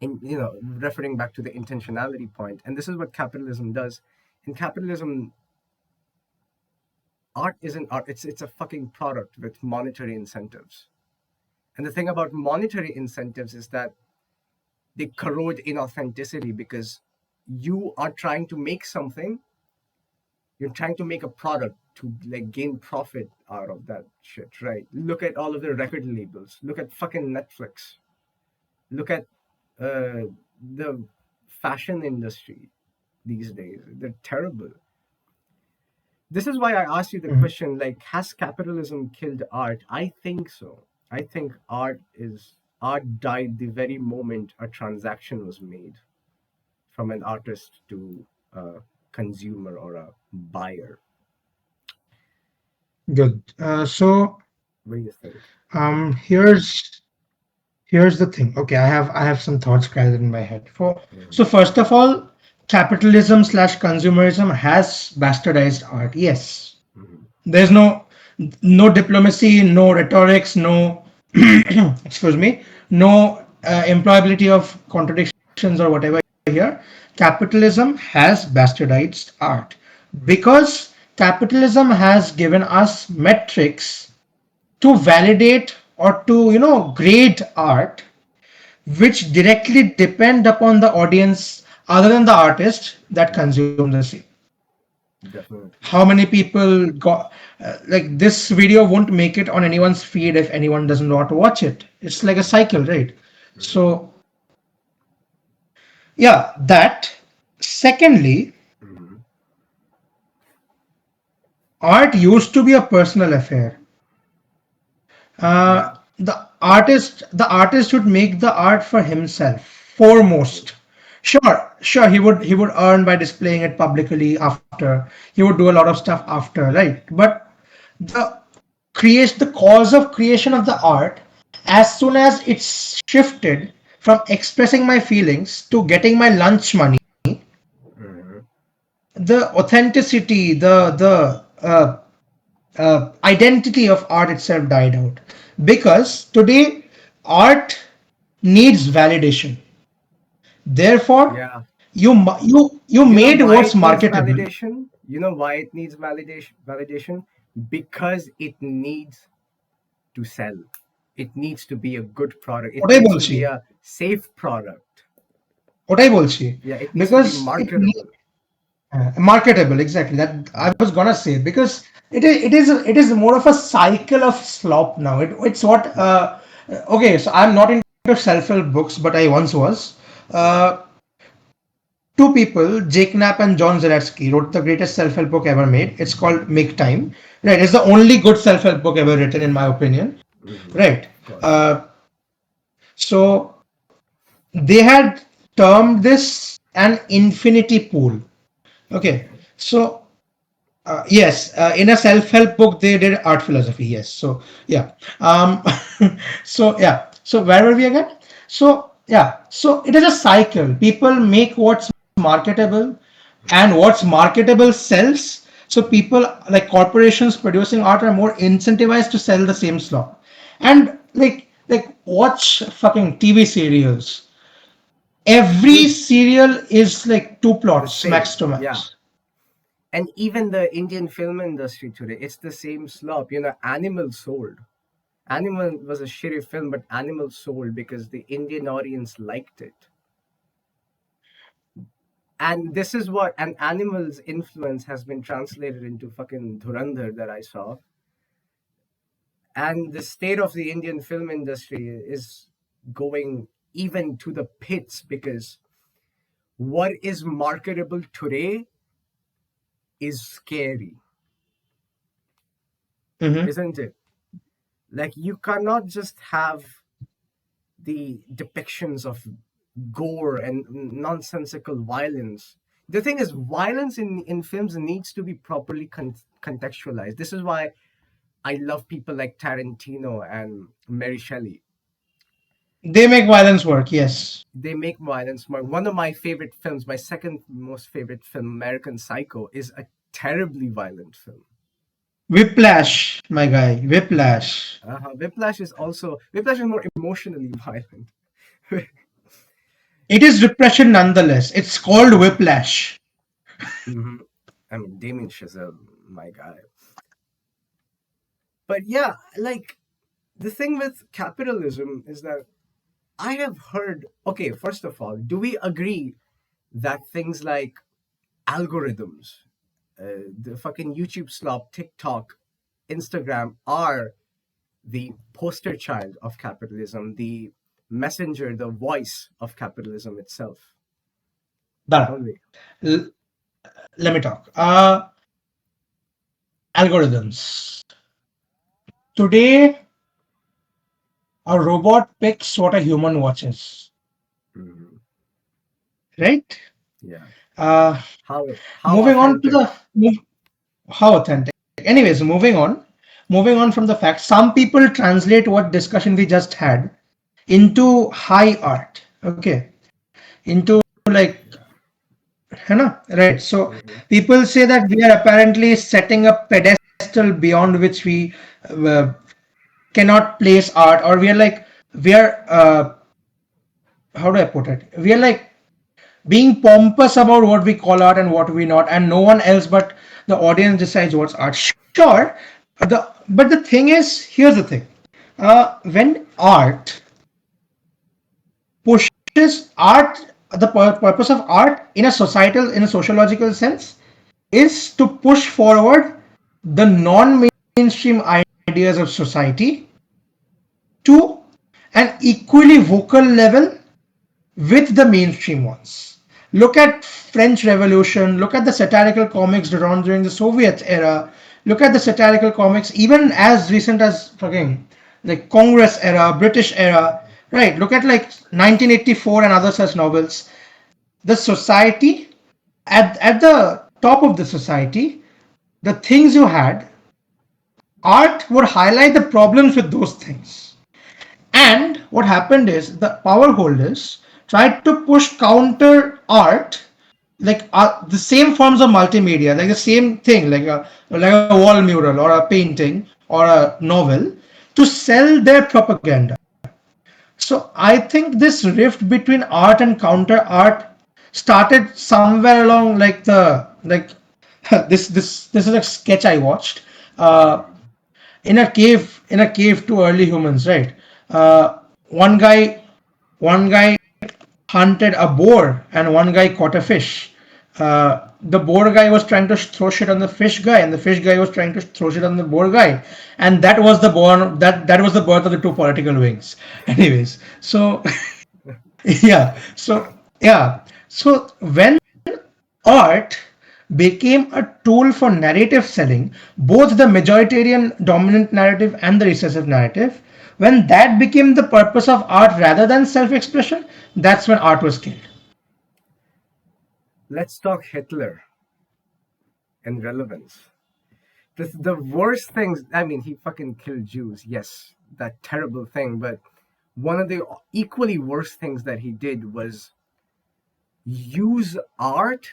Speaker 2: In, referring back to the intentionality point, and this is what capitalism does. In capitalism, art isn't art, it's a fucking product with monetary incentives. And the thing about monetary incentives is that they corrode inauthenticity because you are trying to make something, you're trying to make a product to like gain profit out of that shit, right? Look at all of the record labels, look at fucking Netflix, look at the fashion industry these days. They're terrible. This is why I asked you the
Speaker 1: Mhm.
Speaker 2: question, like, has capitalism killed art? I think so. I think art died the very moment a transaction was made from an artist to a consumer or a buyer.
Speaker 1: Good.
Speaker 2: What do you think?
Speaker 1: Here's the thing. Okay, I have some thoughts gathered in my head. So
Speaker 2: Mhm.
Speaker 1: first of all, capitalism slash consumerism has bastardized art. Yes,
Speaker 2: Mhm.
Speaker 1: there's no diplomacy, no rhetorics, no excuse me, no employability of contradictions or whatever here. Capitalism has bastardized art because capitalism has given us metrics to validate or to grade art which directly depend upon the audience other than the artist that
Speaker 2: Mhm.
Speaker 1: consume the same.
Speaker 2: Definitely.
Speaker 1: How many people got like this video won't make it on anyone's feed if anyone doesn't want to watch it. It's like a cycle, right?
Speaker 2: Mhm.
Speaker 1: So yeah, that. Secondly,
Speaker 2: Mhm.
Speaker 1: art used to be a personal affair.
Speaker 2: Yeah.
Speaker 1: The artist would make the art for himself
Speaker 2: Mhm.
Speaker 1: foremost. Sure, he would earn by displaying it publicly after. He would do a lot of stuff after, right? But the creates the cause of creation of the art, as soon as it's shifted from expressing my feelings to getting my lunch money,
Speaker 2: Mhm.
Speaker 1: the authenticity, the identity of art itself died out. Because today, art needs validation. Therefore,
Speaker 2: Yeah.
Speaker 1: you
Speaker 2: You know
Speaker 1: made
Speaker 2: why
Speaker 1: what's
Speaker 2: it needs
Speaker 1: marketable.
Speaker 2: validation? You know why it needs validation? Because it needs to sell. It needs to be a good product. It
Speaker 1: What I
Speaker 2: needs to be
Speaker 1: bolchi,
Speaker 2: a safe product.
Speaker 1: what I bolchi,
Speaker 2: Yeah, it needs to be
Speaker 1: because
Speaker 2: marketable.
Speaker 1: marketable, exactly that I
Speaker 2: Mhm.
Speaker 1: was gonna say, because it is more of a cycle of slop now. It's what okay, so I'm not into self-help books, but I once was.
Speaker 2: Mhm.
Speaker 1: uh, Two people, Jake Knapp and John Zeratsky, wrote the greatest self-help book ever made. It's called Make Time. Right, it's the only good self-help book ever written in my opinion.
Speaker 2: Mhm.
Speaker 1: Right.
Speaker 2: Of course.
Speaker 1: uh, so they had termed this an infinity pool. Okay,
Speaker 2: Okay.
Speaker 1: so yes, in a self-help book they did art philosophy. Yes, so yeah. So yeah. So where were we again? So yeah. So it is a cycle. People make what's marketable, and
Speaker 2: Mhm.
Speaker 1: what's marketable sells. So people like corporations producing art are more incentivized to sell the same slop, and like watch fucking TV serials. Every
Speaker 2: Dude,
Speaker 1: serial is like two
Speaker 2: the
Speaker 1: plots, max
Speaker 2: same.
Speaker 1: to
Speaker 2: Yeah.
Speaker 1: max.
Speaker 2: And even the Indian film industry today, it's the same slop. Animal sold. Animal was a shitty film, but Animal sold because the Indian audience liked it. And this is what an Animal's influence has been translated into fucking Dhurandhar that I saw. And the state of the Indian film industry is going even to the pits because what is marketable today is scary,
Speaker 1: Mm-hmm.
Speaker 2: isn't it? Like, you cannot just have the depictions of gore and nonsensical violence. The thing is, violence in films needs to be properly contextualized. This is why I love people like Tarantino and Mary Shelley.
Speaker 1: They make violence work, yes.
Speaker 2: They make violence more. One of my favorite films, my second most favorite film, American Psycho, is a terribly violent film.
Speaker 1: Whiplash, my guy, Whiplash.
Speaker 2: Whiplash is more emotionally violent.
Speaker 1: It is repression nonetheless. It's called whiplash.
Speaker 2: Hmm. I mean, Damien Chazelle, my guy. But yeah, like the thing with capitalism is that I have heard. Okay, first of all, do we agree that things like algorithms, the fucking YouTube slop, TikTok, Instagram are the poster child of capitalism, the messenger, the voice of capitalism itself?
Speaker 1: Done.
Speaker 2: Don't we?
Speaker 1: L- Let me talk. Algorithms. Today, a robot picks what a human watches,
Speaker 2: Hmm.
Speaker 1: right?
Speaker 2: Yeah.
Speaker 1: Uh,
Speaker 2: How
Speaker 1: moving on to
Speaker 2: authentic?
Speaker 1: the how authentic. Anyways, moving on. Moving on from the fact, some people translate what discussion we just had into high art. Okay, into like, है ना? Right. So
Speaker 2: Hmm.
Speaker 1: people say that we are apparently setting a pedestal beyond which we uh, cannot place art, or we are like we are how do I put it? We are like being pompous about what we call art and what we not, and no one else but the audience decides what's art. Sure, but the thing is, here's the thing: when art pushes art, the purpose of art in a societal, in a sociological sense, is to push forward the non-mainstream ideas of society to an equally vocal level with the mainstream ones. Look at French Revolution, look at the satirical comics drawn during the Soviet era, look at the satirical comics even as recent as fucking like Congress era, British era, right? Look at like 1984 and other such novels. The society, at the top of the society, the things you had, art would highlight the problems with those things. And what happened is the power holders tried to push counter art, like the same forms of multimedia, like the same thing, like a wall mural or a painting or a novel, to sell their propaganda. So I think this rift between art and counter art started somewhere along like the like this is a sketch I watched. Uh, in a cave to early humans, right? One guy one guy hunted a boar and one guy caught a fish. The boar guy was trying to throw shit on the fish guy, and the fish guy was trying to throw shit on the boar guy, and that was the birth of the two political wings. Anyways, so so when art became a tool for narrative selling, both the majoritarian dominant narrative and the recessive narrative. When that became the purpose of art rather than self expression, that's when art was killed.
Speaker 2: Let's talk Hitler and relevance. The worst things. I mean, he fucking killed Jews. Yes, that terrible thing. But one of the equally worst things that he did was use art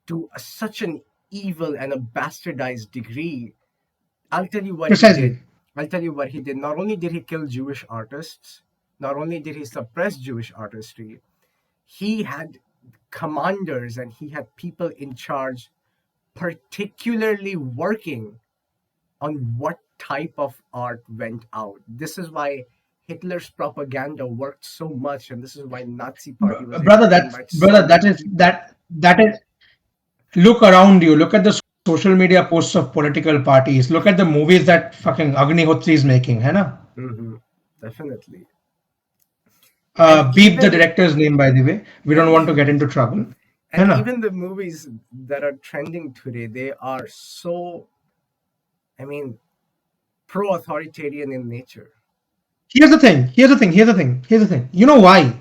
Speaker 2: to such an evil and a bastardized degree. I'll tell you what he did.
Speaker 1: Precisely.
Speaker 2: I'll tell you what he did. Not only did he kill Jewish artists, not only did he suppress Jewish artistry, he had commanders and he had people in charge, particularly working on what type of art went out. This is why Hitler's propaganda worked so much, and this is why Nazi Party was able
Speaker 1: Brother,
Speaker 2: to
Speaker 1: that's
Speaker 2: invite
Speaker 1: brother,
Speaker 2: so
Speaker 1: that
Speaker 2: many
Speaker 1: is
Speaker 2: people.
Speaker 1: that is look around you, look at the social media posts of political parties, look at the movies that fucking Agnihotri is making, है ना?
Speaker 2: Hmm. Definitely. And
Speaker 1: Beep the
Speaker 2: even
Speaker 1: director's name, by the way. We don't
Speaker 2: and
Speaker 1: want to get into trouble. है
Speaker 2: and
Speaker 1: ना?
Speaker 2: even the movies that are trending today, they are so, I mean, pro-authoritarian in nature.
Speaker 1: Here's the thing. Here's the thing. Here's the thing. Here's the thing. You know why?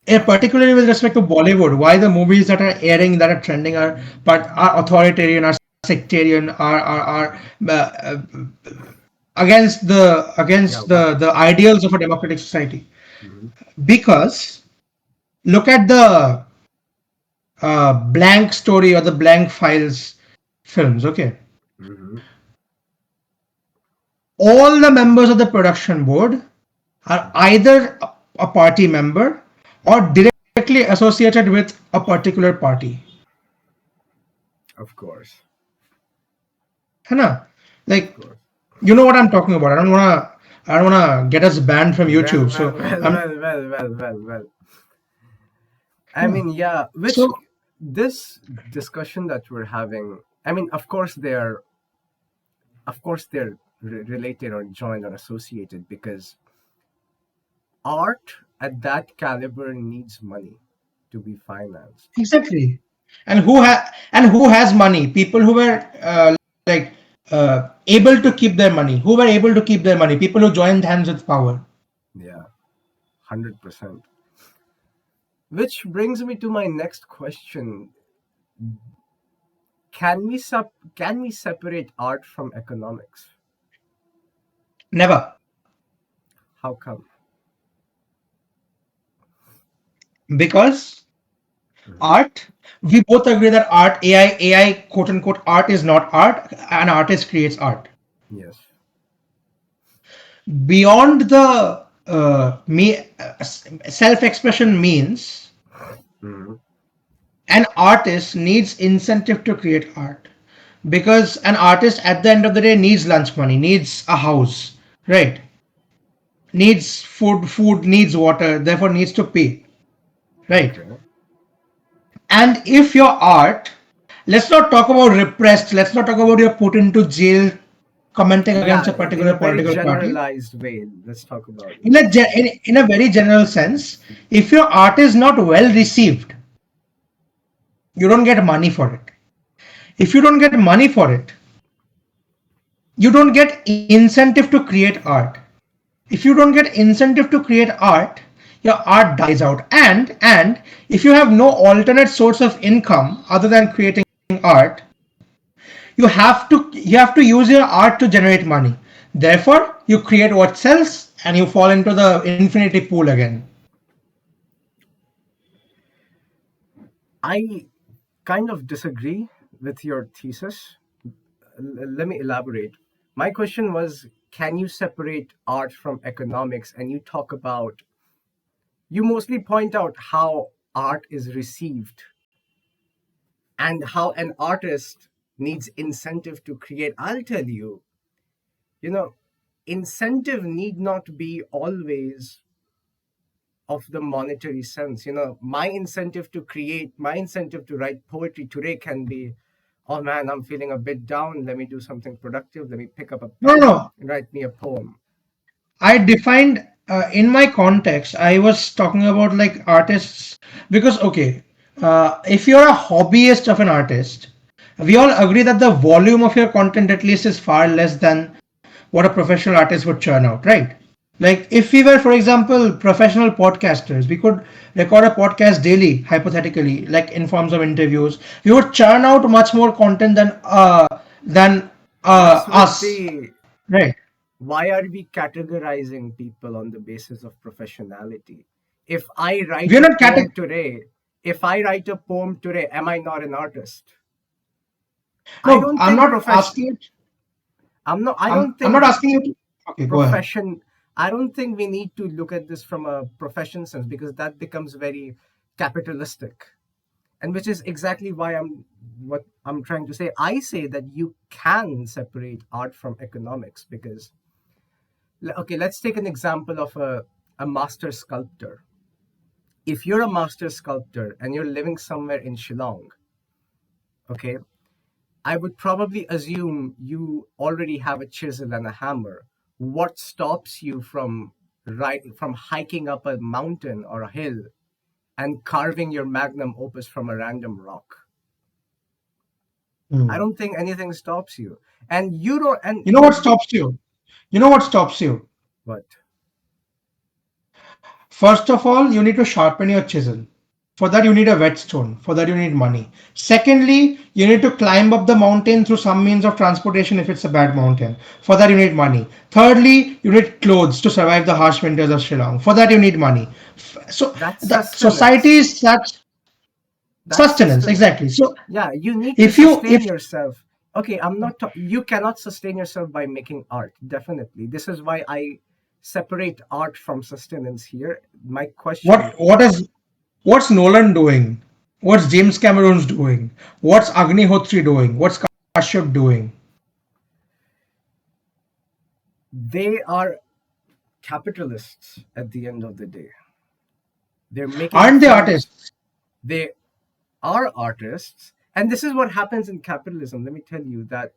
Speaker 1: particularly with respect to Bollywood, why the movies that are airing, that are trending, are authoritarian, are sectarian, are
Speaker 2: Yeah,
Speaker 1: against
Speaker 2: why?
Speaker 1: the ideals of a democratic society.
Speaker 2: Hmm.
Speaker 1: Because look at the blank story or the blank files films. Okay,
Speaker 2: Hmm.
Speaker 1: all the members of the production board are either a party member or directly associated with a particular party.
Speaker 2: Of course.
Speaker 1: है ना?
Speaker 2: Of
Speaker 1: Like,
Speaker 2: course.
Speaker 1: you know what I'm talking about. I don't wanna get us banned from
Speaker 2: Well,
Speaker 1: YouTube.
Speaker 2: well,
Speaker 1: So
Speaker 2: well,
Speaker 1: I'm
Speaker 2: well, well, well, well, well. I
Speaker 1: yeah.
Speaker 2: mean, yeah, which
Speaker 1: So
Speaker 2: this discussion that we're having, I mean, of course they're related or joined or associated because art at that caliber needs money to be financed.
Speaker 1: exactly. And who has money? People who were like able to keep their money. Who were able to keep their money? People who joined hands with power.
Speaker 2: Yeah, 100%. Which brings me to my next question. Can we separate art from economics?
Speaker 1: Never.
Speaker 2: How come?
Speaker 1: Because
Speaker 2: Hmm.
Speaker 1: art, we both agree that art, AI, quote unquote, art is not art. An artist creates art.
Speaker 2: Yes.
Speaker 1: Beyond the self-expression means
Speaker 2: Hmm.
Speaker 1: an artist needs incentive to create art, because an artist at the end of the day needs lunch money, needs a house, right, needs food, needs water, therefore needs to pay, right.
Speaker 2: Okay.
Speaker 1: And if your art, let's not talk about repressed, let's not talk about you're put into jail commenting against
Speaker 2: Yeah,
Speaker 1: a
Speaker 2: in a
Speaker 1: particular
Speaker 2: very
Speaker 1: political party,
Speaker 2: generalized way, let's talk about it.
Speaker 1: in a very general sense, if your art is not well received, you don't get money for it. If you don't get money for it, you don't get incentive to create art. If you don't get incentive to create art, your art dies out. And if you have no alternate source of income other than creating art, you have to use your art to generate money. Therefore, you create what sells and you fall into the infinity pool again.
Speaker 2: I kind of disagree with your thesis. Let me elaborate. My question was, can you separate art from economics? And you mostly point out how art is received and how an artist needs incentive to create. I'll tell you, you know, incentive need not be always of the monetary sense. My incentive to write poetry today can be, oh man, I'm feeling a bit down. Let me do something productive. Let me pick up a
Speaker 1: No,
Speaker 2: pen
Speaker 1: no.
Speaker 2: and write me a poem.
Speaker 1: I defined in my context, I was talking about like artists because, okay, if you're a hobbyist of an artist, we all agree that the volume of your content at least is far less than what a professional artist would churn out, right? Like if we were, for example, professional podcasters, we could record a podcast daily, hypothetically, like in forms of interviews. We would churn out much more content than
Speaker 2: What's with
Speaker 1: us,
Speaker 2: the
Speaker 1: right?
Speaker 2: Why are we categorizing people on the basis of professionality? If I write
Speaker 1: We're
Speaker 2: a
Speaker 1: not
Speaker 2: poem
Speaker 1: categorizing.
Speaker 2: today, if I write a poem today, am I not an artist? I
Speaker 1: No,
Speaker 2: don't
Speaker 1: I'm
Speaker 2: think
Speaker 1: not
Speaker 2: profession.
Speaker 1: asking you.
Speaker 2: I don't
Speaker 1: I'm not
Speaker 2: think
Speaker 1: asking you to. Okay, go ahead.
Speaker 2: profession. I don't think we need to look at this from a profession sense because that becomes very capitalistic, and which is exactly why what I'm trying to say. I say that you can separate art from economics because okay, let's take an example of a master sculptor. If you're a master sculptor and you're living somewhere in Shillong, okay, I would probably assume you already have a chisel and a hammer. What stops you from hiking up a mountain or a hill and carving your magnum opus from a random rock? I
Speaker 1: Hmm.
Speaker 2: don't think anything stops you. And you don't and
Speaker 1: You know what stops you? You know what stops you?
Speaker 2: what?
Speaker 1: First of all, you need to sharpen your chisel. For that, you need a whetstone. For that, you need money. Secondly, you need to climb up the mountain through some means of transportation if it's a bad mountain. For that, you need money. Thirdly, you need clothes to survive the harsh winters of Shillong. For that, you need money. So
Speaker 2: That's
Speaker 1: the society
Speaker 2: sustenance.
Speaker 1: is such
Speaker 2: That's
Speaker 1: sustenance
Speaker 2: sustenance.
Speaker 1: exactly. So
Speaker 2: Yeah, you need to
Speaker 1: if you
Speaker 2: sustain
Speaker 1: if
Speaker 2: yourself. Okay, you cannot sustain yourself by making art. Definitely. This is why I separate art from sustenance here. My question,
Speaker 1: what's Nolan doing? What's James Cameron's doing? What's Agnihotri doing? What's Kashyap doing?
Speaker 2: they are capitalists at the end of the day. They're making
Speaker 1: Aren't they
Speaker 2: films.
Speaker 1: artists?
Speaker 2: They are artists. And this is what happens in capitalism. Let me tell you that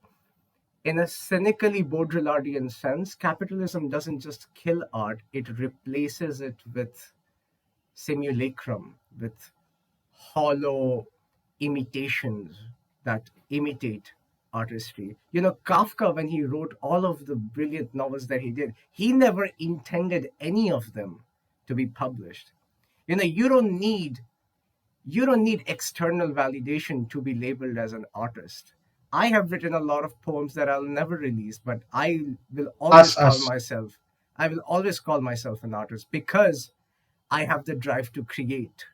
Speaker 2: in a cynically Baudrillardian sense, capitalism doesn't just kill art, it replaces it with simulacrum, with hollow imitations that imitate artistry. You know, Kafka, when he wrote all of the brilliant novels that he did, he never intended any of them to be published. You know, you don't need external validation to be labeled as an artist. I have written a lot of poems that I'll never release, but will always call
Speaker 1: Us.
Speaker 2: myself I will always call myself an artist because I have the drive to create.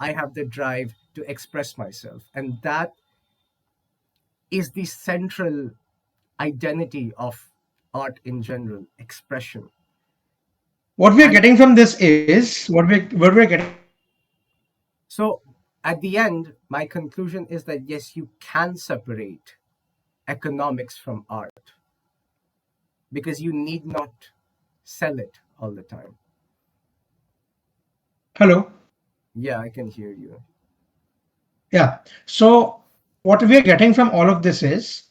Speaker 2: I have the drive to express myself. And that is the central identity of art in general, expression.
Speaker 1: What we are
Speaker 2: And
Speaker 1: getting from this is what we're getting from this is
Speaker 2: so at the end, my conclusion is that yes, you can separate economics from art because you need not sell it all the time.
Speaker 1: hello.
Speaker 2: Yeah, I can hear you.
Speaker 1: Yeah. So what we are getting from all of this is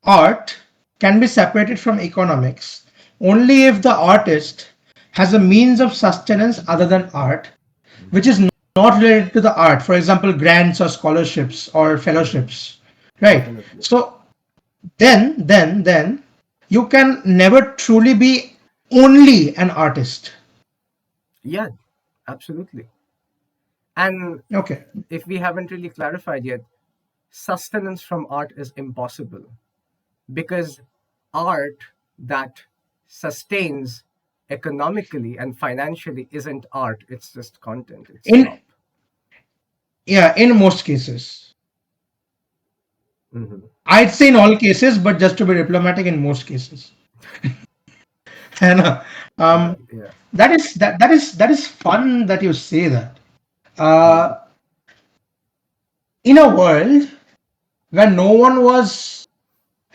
Speaker 1: art can be separated from economics only if the artist has a means of sustenance other than art, which is
Speaker 2: Hmm.
Speaker 1: not related to the art. For example, grants or scholarships or
Speaker 2: Hmm.
Speaker 1: fellowships. Right.
Speaker 2: Definitely.
Speaker 1: So then you can never truly be only an artist.
Speaker 2: Yeah, absolutely. And
Speaker 1: Okay.
Speaker 2: if we haven't really clarified yet, sustenance from art is impossible because art that sustains economically and financially isn't art, it's just content, it's
Speaker 1: In
Speaker 2: slop.
Speaker 1: yeah, in most cases.
Speaker 2: Hmm.
Speaker 1: I'd say in all cases, but just to be diplomatic, in most cases. And
Speaker 2: Yeah.
Speaker 1: that is fun that you say that.
Speaker 2: Hmm.
Speaker 1: Uh, in a world where no one was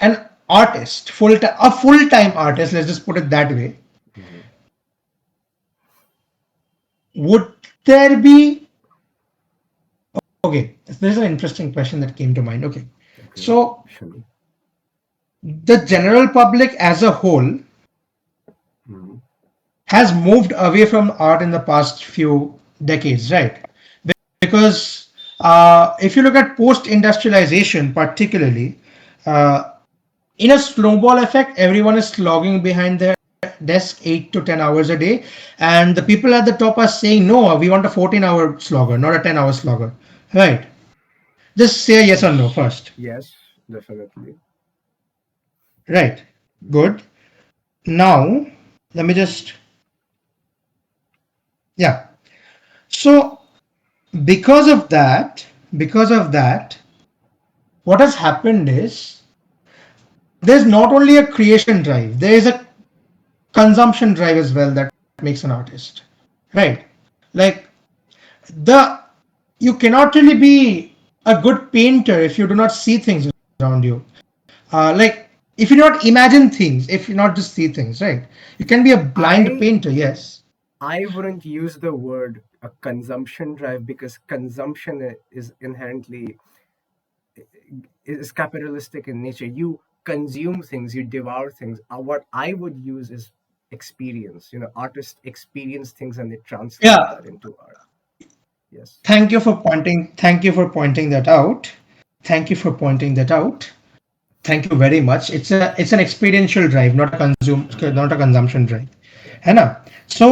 Speaker 1: an artist, a full time artist, let's just put it that way,
Speaker 2: Hmm.
Speaker 1: would there be? Okay, there's an interesting question that came to mind. Okay,
Speaker 2: Okay.
Speaker 1: so
Speaker 2: Sure.
Speaker 1: the general public as a whole
Speaker 2: Hmm.
Speaker 1: has moved away from art in the past few decades, right? Because if you look at post-industrialization, particularly, uh, in a snowball effect, everyone is slogging behind their desk 8 to 10 hours a day, and the people at the top are saying, "No, we want a 14-hour slogger, not a 10-hour slogger." Right? Just say a yes or no first.
Speaker 2: Yes, definitely.
Speaker 1: Right? Good. Now, let me just yeah. So because of that, what has happened is there's not only a creation drive, there is a consumption drive as well that makes an artist. Right? Like the you cannot really be a good painter if you do not see things around you. Like if you not imagine things, if you not just see things, right? You can be a blind
Speaker 2: I
Speaker 1: painter, yes.
Speaker 2: I wouldn't use the word a consumption drive because consumption is inherently is capitalistic in nature. You consume things, you devour things. What I would use is experience. You know, artists experience things and they translate
Speaker 1: Yeah.
Speaker 2: that into art. Yes.
Speaker 1: Thank you for pointing that out. Thank you for pointing that out. Thank you very much. It's an experiential drive, not a
Speaker 2: Uh-huh.
Speaker 1: consumption drive.
Speaker 2: Yeah.
Speaker 1: है ना? So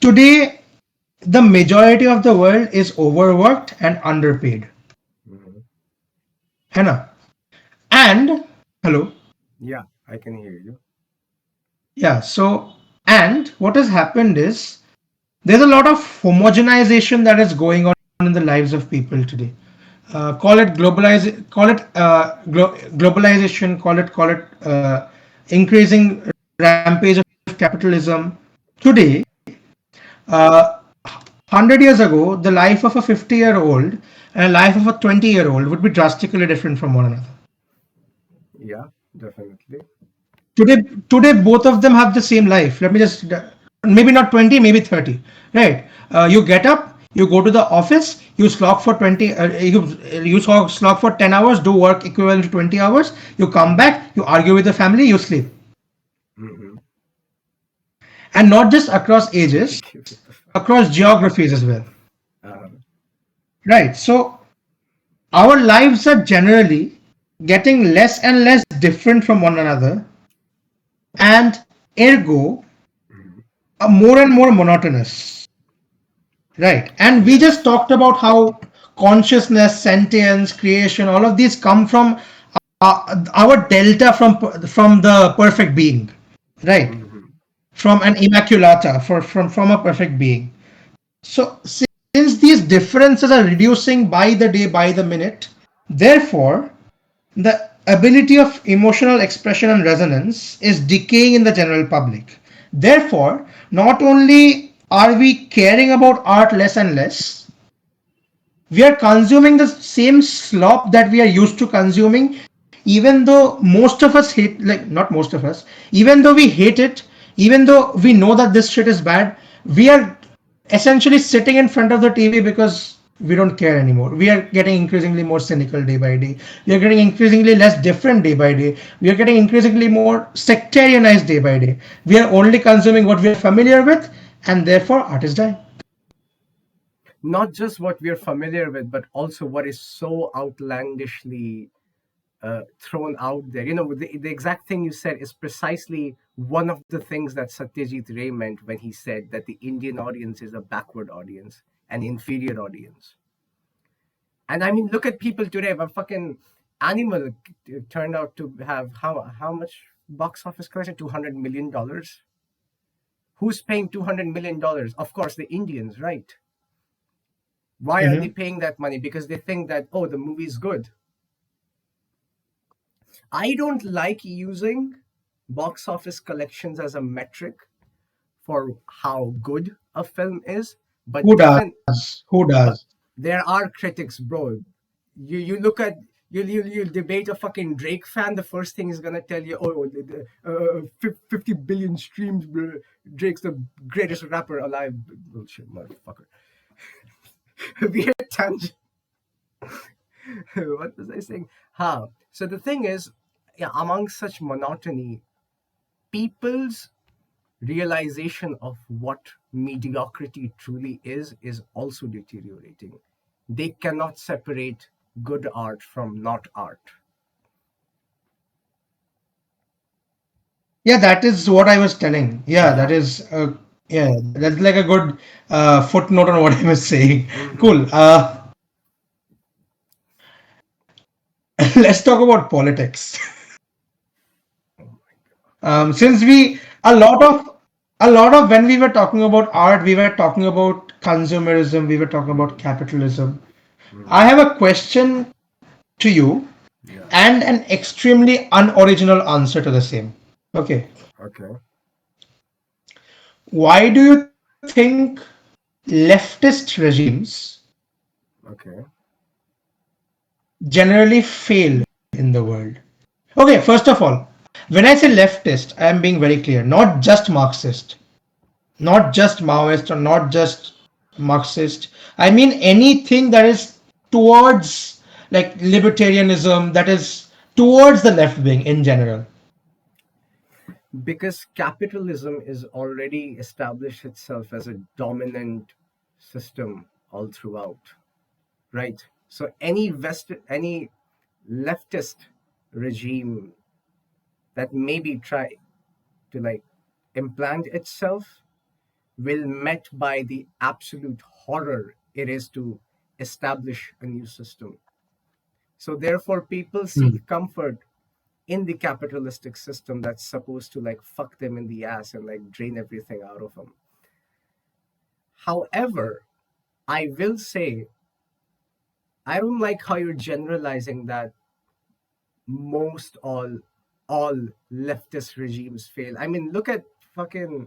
Speaker 1: Today, the majority of the world is overworked and underpaid.
Speaker 2: Hmm.
Speaker 1: है ना? And hello.
Speaker 2: Yeah, I can hear you.
Speaker 1: Yeah, so and what has happened is there's a lot of homogenization that is going on in the lives of people today. Globalization, increasing rampage of capitalism. Today, uh, 100 years ago, the life of a 50-year-old and a life of a 20-year-old would be drastically different from one another.
Speaker 2: Yeah, definitely.
Speaker 1: Today, today both of them have the same life. Let me just maybe not 20, maybe 30, right? You get up, you go to the office, you slog for 20, slog for 10 hours, do work equivalent to 20 hours, you come back, you argue with the family, you sleep.
Speaker 2: Hmm.
Speaker 1: And not just across ages,
Speaker 2: Argue with the
Speaker 1: across geographies as well,
Speaker 2: uh,
Speaker 1: right? So our lives are generally getting less and less different from one another, and ergo
Speaker 2: mhm.
Speaker 1: more and more monotonous. Right. And we just
Speaker 2: Yes.
Speaker 1: talked about how consciousness, sentience, creation, all of these come from our delta from the perfect being. Right.
Speaker 2: Hmm.
Speaker 1: From an immaculata, from a perfect being. So since these differences are reducing by the day, by the minute, therefore the ability of emotional expression and resonance is decaying in the general public. Therefore, not only are we caring about art less and less, we are consuming the same slop that we are used to consuming, even though most of us hate, like, not most of us, even though we hate it, even though we know that this shit is bad, we are essentially sitting in front of the TV because we don't care anymore. We are getting increasingly more cynical day by day. We are getting increasingly less different day by day. We are getting increasingly more sectarianized day by day. We are only consuming what we are familiar with, and therefore art is dying.
Speaker 2: Not just what we're familiar with, but also what is so outlandishly thrown out there. You know, the exact thing you said is precisely one of the things that Satyajit Ray meant when he said that the Indian audience is a backward audience, an inferior audience. And I mean, look at people today. A fucking Animal turned out to have how much box office collection? $200 million. Who's paying $200 million? Of course, the Indians, right? Why are they
Speaker 1: Mhm.
Speaker 2: paying that money? Because they think that, oh, the movie's good. I don't like using box office collections as a metric for how good a film is, but
Speaker 1: Who does? Who
Speaker 2: but
Speaker 1: does?
Speaker 2: there are critics, bro. You look at you debate a fucking Drake fan. The first thing he's gonna tell you, oh, 50 billion streams, bro. Drake's the greatest rapper alive. Bullshit, motherfucker. Weird tangent. What was I saying? So the thing is, yeah, among such monotony, people's realization of what mediocrity truly is also deteriorating. They cannot separate good art from not art.
Speaker 1: Yeah, that is what I was telling. Yeah, that
Speaker 2: Yeah.
Speaker 1: is yeah, that's like a good footnote on what I was saying.
Speaker 2: Hmm.
Speaker 1: Cool. Let's talk about politics. Since we a lot of when we were talking about art, we were talking about consumerism, we were talking about
Speaker 2: Hmm.
Speaker 1: capitalism. I
Speaker 2: Hmm.
Speaker 1: have a question to you
Speaker 2: Yeah.
Speaker 1: and an extremely unoriginal answer to the same. Okay.
Speaker 2: Okay.
Speaker 1: Why do you think leftist regimes
Speaker 2: Okay.
Speaker 1: generally fail in the world? Okay, first of all, when I say leftist, I am being very clear. Not just Marxist, not just Maoist, or not just Marxist. I mean anything that is towards like libertarianism, that is towards the left wing in general.
Speaker 2: Because capitalism is already established itself as a dominant system all throughout, right? So any leftist regime that maybe try to like implant itself will met by the absolute horror it is to establish a new system. So therefore people
Speaker 1: Hmm.
Speaker 2: seek comfort in the capitalistic system that's supposed to like fuck them in the ass and like drain everything out of them. However, I will say I don't like how you're generalizing that most all leftist regimes fail. I mean, look at fucking.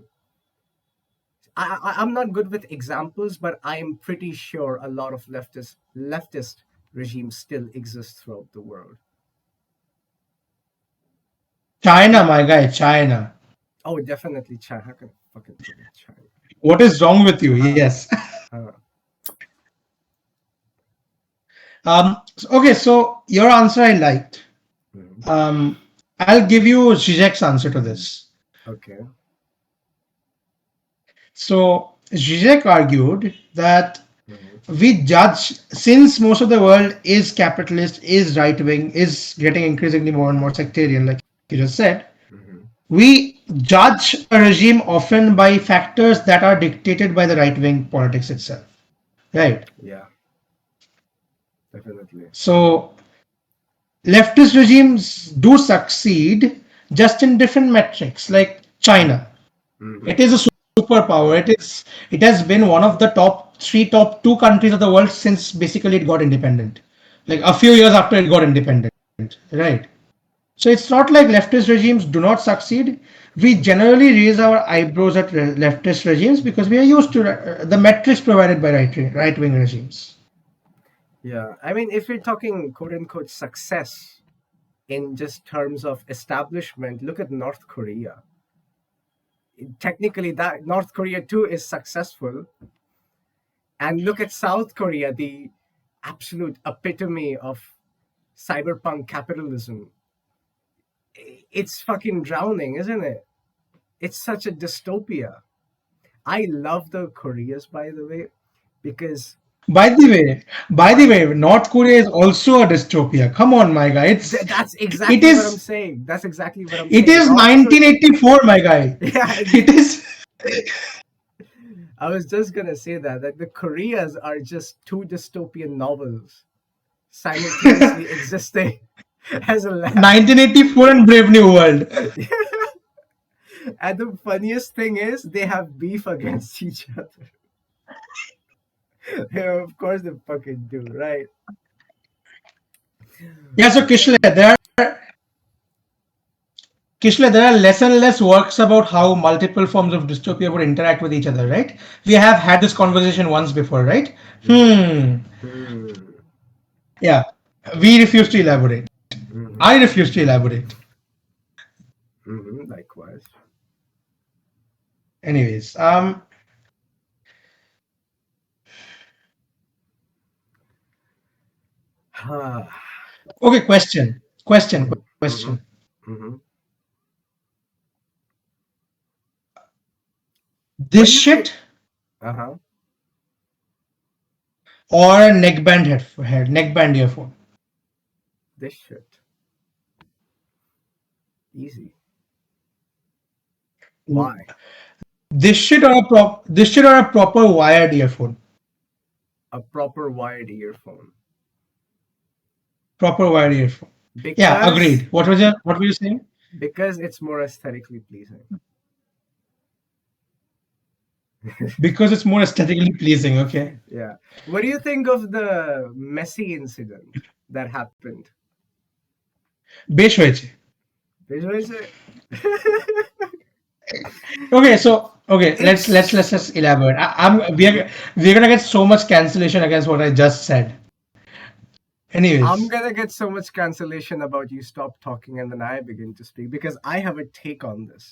Speaker 2: I'm not good with examples, but I'm pretty sure a lot of leftist regimes still exist throughout the world.
Speaker 1: China,
Speaker 2: Like,
Speaker 1: my guy, China.
Speaker 2: oh, definitely China. How can I fucking forget China?
Speaker 1: What is wrong with you?
Speaker 2: Huh?
Speaker 1: Yes.
Speaker 2: Huh?
Speaker 1: Okay, so your answer I liked.
Speaker 2: Mhm.
Speaker 1: Um, I'll give you Zizek's answer to this.
Speaker 2: Okay.
Speaker 1: So Zizek argued that
Speaker 2: Mhm.
Speaker 1: we judge, since most of the world is capitalist, is right wing, is getting increasingly more and more sectarian, like you just said,
Speaker 2: Mhm.
Speaker 1: we judge a regime often by factors that are dictated by the right wing politics itself. Right.
Speaker 2: Yeah, definitely.
Speaker 1: So leftist regimes do succeed just in different metrics, like
Speaker 2: Mhm.
Speaker 1: China.
Speaker 2: Mhm.
Speaker 1: It is a superpower. It has been one of the top two countries of the world since basically it got independent. Like a few years after it got independent. Right. So it's not like leftist regimes do not succeed. We generally raise our eyebrows at leftist regimes because we are used to the metrics provided by right wing regimes.
Speaker 2: Yeah, I mean, if you're talking quote unquote success in just terms of establishment, look at North Korea. Technically, that North Korea too is successful, and look at South Korea, the absolute epitome of cyberpunk capitalism. It's fucking drowning, isn't it? It's such a dystopia. I love the Koreas, by the way, because
Speaker 1: By the way, North Korea is also a dystopia. Come on, my guy.
Speaker 2: that's
Speaker 1: It
Speaker 2: exactly what I'm
Speaker 1: is
Speaker 2: saying. That's exactly what I'm
Speaker 1: it
Speaker 2: saying.
Speaker 1: is
Speaker 2: North Korea.
Speaker 1: 1984, my guy.
Speaker 2: Yeah,
Speaker 1: It is
Speaker 2: I was just gonna say that the Koreas are just two dystopian novels simultaneously existing as a lab.
Speaker 1: 1984 and Brave New World.
Speaker 2: And the funniest thing is they have beef against each other. Yeah, of course they fucking do, right?
Speaker 1: Yeah, so Kishle, there are less and less works about how multiple forms of dystopia would interact with each other, right? We have had this conversation once before, right?
Speaker 2: Mm-hmm.
Speaker 1: Hmm.
Speaker 2: Mm-hmm.
Speaker 1: Yeah. We refuse to elaborate.
Speaker 2: Mm-hmm.
Speaker 1: I refuse to elaborate.
Speaker 2: Mm-hmm. Likewise.
Speaker 1: Anyways, okay,
Speaker 2: Mm-hmm. Mm-hmm.
Speaker 1: question.
Speaker 2: Mm-hmm.
Speaker 1: This
Speaker 2: When you say
Speaker 1: shit
Speaker 2: uh-huh,
Speaker 1: or a neckband earphone?
Speaker 2: this shit. Easy. Why?
Speaker 1: This shit or a proper wired earphone?
Speaker 2: A proper wired earphone.
Speaker 1: Proper wired earphone. Yeah,
Speaker 2: Because
Speaker 1: agreed. What were you saying?
Speaker 2: because it's more aesthetically pleasing.
Speaker 1: Because it's more aesthetically pleasing. Okay.
Speaker 2: Yeah. What do you think of the Messi incident that happened?
Speaker 1: বেশ হয়েছে.
Speaker 2: Visualize it.
Speaker 1: Okay, so okay,
Speaker 2: It's
Speaker 1: let's just elaborate. We're gonna get so much cancellation against what I just said.
Speaker 2: I'm
Speaker 1: Anyways,
Speaker 2: gonna get so much cancellation about you stop talking and then I begin to speak because I have a take on this.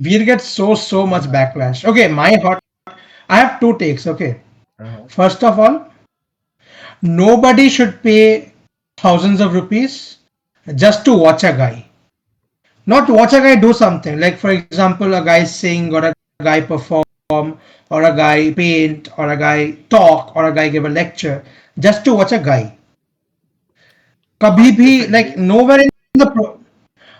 Speaker 1: we'll get so much
Speaker 2: Uh-huh.
Speaker 1: backlash. Okay, my hot. I have two takes. Okay,
Speaker 2: Uh-huh.
Speaker 1: first of all, nobody should pay thousands of rupees just to watch a guy. Not to watch a guy do something. Like for example, a guy sing or a guy perform or a guy paint or a guy talk or a guy give a lecture just to watch a guy. कभी
Speaker 2: Hard
Speaker 1: भी like
Speaker 2: disagree.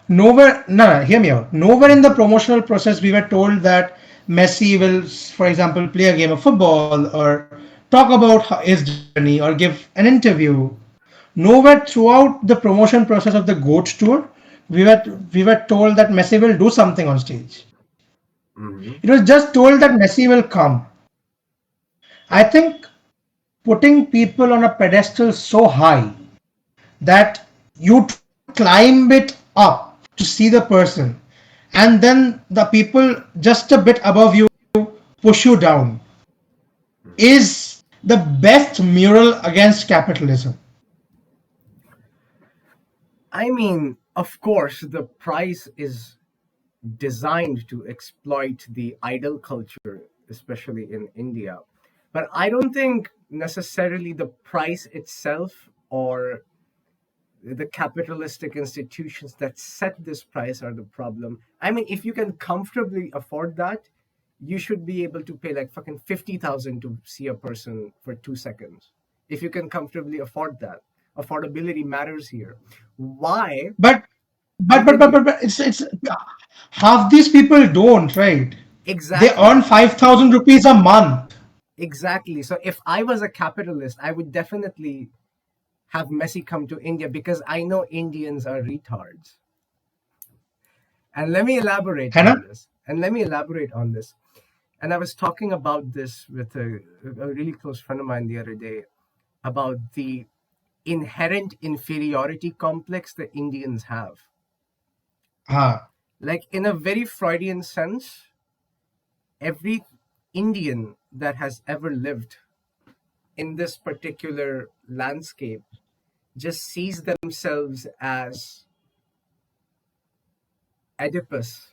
Speaker 1: nowhere no, hear me out. Nowhere in the promotional process we were told that Messi will, for example, play a game of football or talk about his journey or give an interview. Nowhere throughout the promotion process of the GOAT tour, we were we were told that Messi will do something on stage.
Speaker 2: Hmm.
Speaker 1: It was just told that Messi will come. I think putting people on a pedestal so high that you climb it up to see the person, and then the people just a bit above you push you down, is the best mural against capitalism.
Speaker 2: I mean, of course, the price is designed to exploit the idol culture, especially in India. But I don't think necessarily the price itself or the capitalistic institutions that set this price are the problem. I mean, if you can comfortably afford that, you should be able to pay like fucking 50,000 to see a person for 2 seconds. If you can comfortably afford that, affordability matters here. Why?
Speaker 1: But
Speaker 2: I'll tell you
Speaker 1: it's half these people don't, right? They earn
Speaker 2: exactly.
Speaker 1: 5,000 rupees a month.
Speaker 2: Exactly. So if I was a capitalist, I would definitely have Messi come to India because I know Indians are retards. And let me elaborate
Speaker 1: है ना?
Speaker 2: on this. And let me elaborate on this. And I was talking about this with a really close friend of mine the other day about the inherent inferiority complex the Indians have.
Speaker 1: हाँ.
Speaker 2: Like, in a very Freudian sense, every Indian that has ever lived in this particular landscape just sees themselves as Oedipus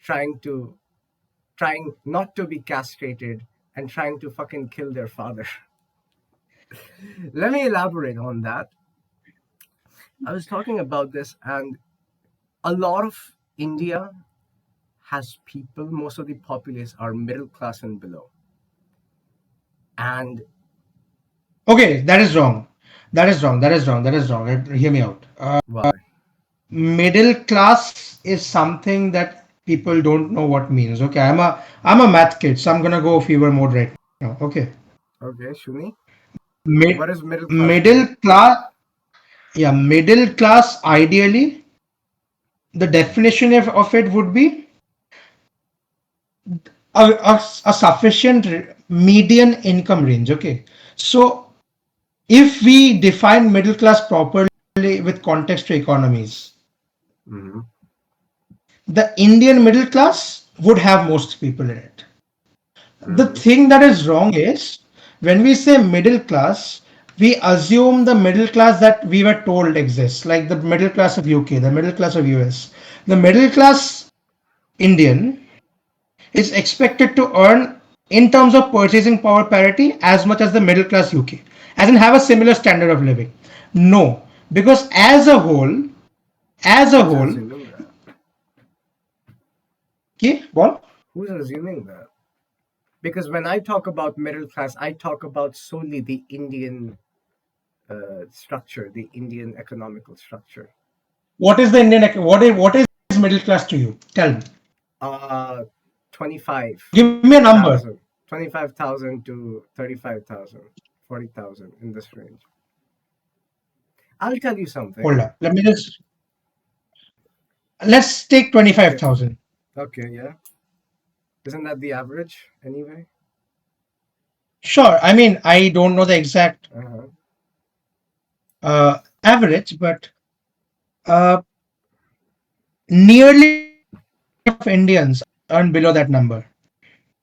Speaker 2: trying not to be castrated and trying to fucking kill their father. Let me elaborate on that. I was talking about this, and a lot of India has people, most of the populace are middle class and below. And
Speaker 1: Okay, that is wrong. That is wrong. That is wrong. That is wrong. Hear me out.
Speaker 2: why?
Speaker 1: Middle class is something that people don't know what means. Okay, I'm a math kid, so I'm gonna go fever mode right now. Okay,
Speaker 2: Okay, Shuni,
Speaker 1: Mid,
Speaker 2: what is middle class to
Speaker 1: middle
Speaker 2: you?
Speaker 1: class. Yeah, middle class. Ideally, the definition of it would be a sufficient median income range. Okay, so if we define middle class properly with context to economies,
Speaker 2: Hmm.
Speaker 1: the Indian middle class would have most people in it. The
Speaker 2: Hmm.
Speaker 1: thing that is wrong is when we say middle class, we assume the middle class that we were told exists, like the middle class of UK, the middle class of US. The middle class Indian is expected to earn in terms of purchasing power parity as much as the middle class UK, as in have a similar standard of living. No, because as a
Speaker 2: Who's
Speaker 1: whole,
Speaker 2: assuming that?
Speaker 1: okay, what?
Speaker 2: Who's assuming that? Because when I talk about middle class, I talk about solely the Indian structure, the Indian economical structure.
Speaker 1: What is the what is middle class to you? Tell me.
Speaker 2: Uh, 25,000,
Speaker 1: Give me a number.
Speaker 2: 25,000 to 35,000, 40,000 in this range. I'll tell you
Speaker 1: Hold
Speaker 2: something.
Speaker 1: up. Let's take
Speaker 2: Okay.
Speaker 1: 25,000.
Speaker 2: Okay. Yeah. Isn't that the average anyway?
Speaker 1: Sure. I mean, I don't know the exact
Speaker 2: Uh-huh.
Speaker 1: average, but uh, nearly 90% of Indians earn below that number.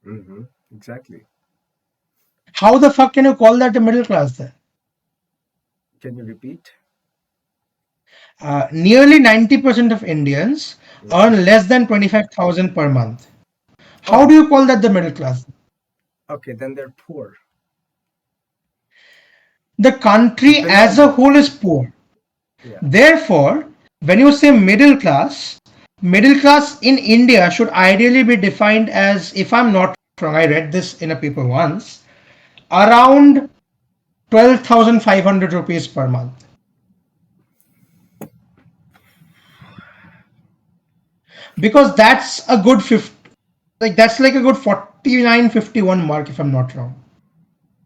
Speaker 2: Mm-hmm. Exactly.
Speaker 1: How the fuck can you call that a middle class then?
Speaker 2: Can you repeat?
Speaker 1: Nearly 90% of Indians
Speaker 2: Mm-hmm.
Speaker 1: earn less than 25,000 per month. How do
Speaker 2: Oh,
Speaker 1: you call that the middle class?
Speaker 2: okay. Then they're poor.
Speaker 1: The country
Speaker 2: Below
Speaker 1: as a
Speaker 2: middle
Speaker 1: whole is
Speaker 2: class.
Speaker 1: poor.
Speaker 2: Yeah.
Speaker 1: Therefore, when you say middle class in India should ideally be defined as, if I'm not wrong, I read this in a paper once, around 12,500 rupees per month. Because that's a good 50. Like that's like a good 49-51 mark if I'm not wrong.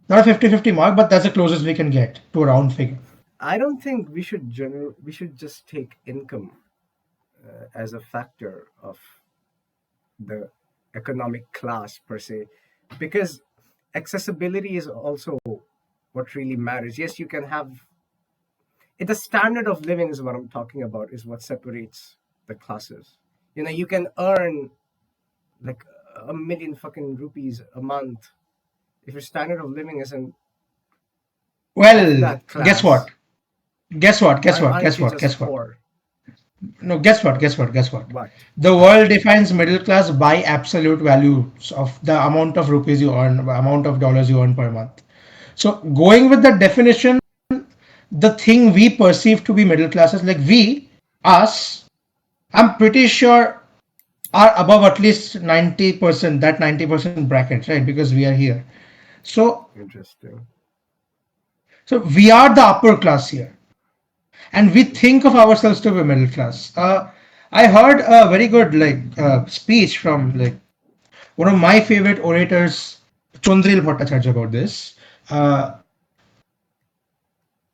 Speaker 1: Not a 50-50 mark, but that's the closest we can get to a round figure.
Speaker 2: I don't think we should just take income as a factor of the economic class per se, because accessibility is also what really matters. Yes, you can have it. The standard of living is what I'm talking about, is what separates the classes. You know, you can earn like a million fucking rupees a month. If your standard of living isn't of
Speaker 1: Well,
Speaker 2: that
Speaker 1: guess
Speaker 2: class,
Speaker 1: what? Guess what? Guess what?
Speaker 2: aren't
Speaker 1: Guess
Speaker 2: you
Speaker 1: what?
Speaker 2: just
Speaker 1: Guess what?
Speaker 2: poor?
Speaker 1: No, guess what? Guess what? Guess what?
Speaker 2: What?
Speaker 1: The world defines middle class by absolute values of the amount of rupees you earn, amount of dollars you earn per month. So going with the definition, the thing we perceive to be middle class is like we, us, I'm pretty sure are above at least 90%, that 90% bracket, right? Because we are here. So
Speaker 2: Interesting.
Speaker 1: so we are the upper class here. And we think of ourselves to be middle class. I heard a very good speech from like one of my favorite orators, Chondril Bhattacharya, about this. Uh,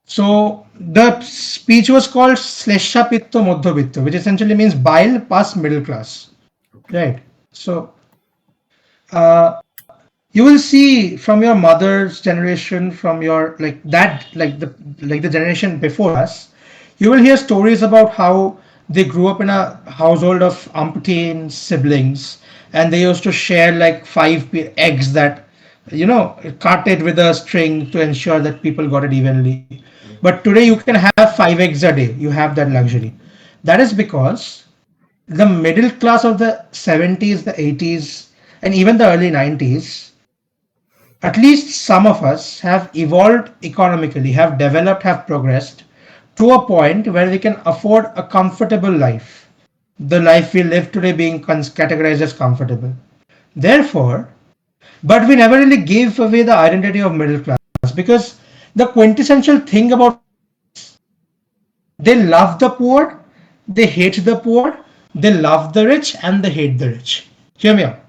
Speaker 1: so the speech was called Sleshapitto Madhyabitto, which essentially means bile past middle class,
Speaker 2: Okay.
Speaker 1: right? So uh, you will see from your mother's generation, from your like that like the generation before us, you will hear stories about how they grew up in a household of umpteen siblings, and they used to share like eggs that carted with a string to ensure that people got it evenly. But
Speaker 2: Hmm.
Speaker 1: today you can have 5 eggs a day, you have that luxury. That is because the middle class of the 70s, the 80s, and even the early 90s, at least some of us have evolved economically, have developed, have progressed to a point where we can afford a comfortable life. The life we live today being categorized as comfortable. Therefore, but we never really gave away the identity of middle class because the quintessential thing about they love the poor, they hate the poor, they love the rich, and they hate the rich. Hear me out.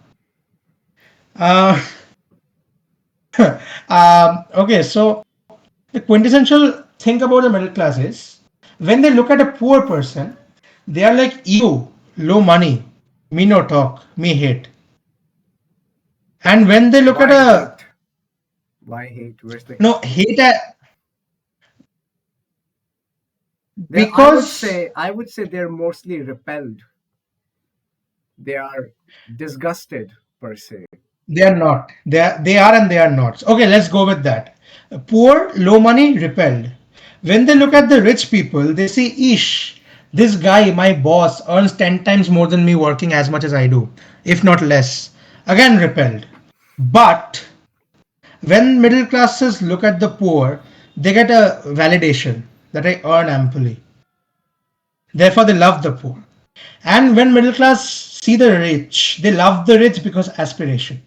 Speaker 1: Uh, okay, so the quintessential thing about the middle class is when they look at a poor person, they are like, you, low money, me no talk, me hate. And when they look at
Speaker 2: Why
Speaker 1: a
Speaker 2: hate? Why hate? Where's the
Speaker 1: no
Speaker 2: hate?
Speaker 1: hate a,
Speaker 2: They're,
Speaker 1: because
Speaker 2: I would say they're mostly repelled. They are disgusted per se.
Speaker 1: they are not. They are and they are not. Okay, let's go with that. Poor, low money, repelled. When they look
Speaker 2: Okay.
Speaker 1: at the rich people, they say, "Ish, this guy, my boss, earns 10 times more than me working as much as I do, if not less." Again, repelled. But when middle classes look at the poor, they get a validation that I earn amply. Therefore, they love the poor. And when middle class see the rich, they love the rich because aspiration.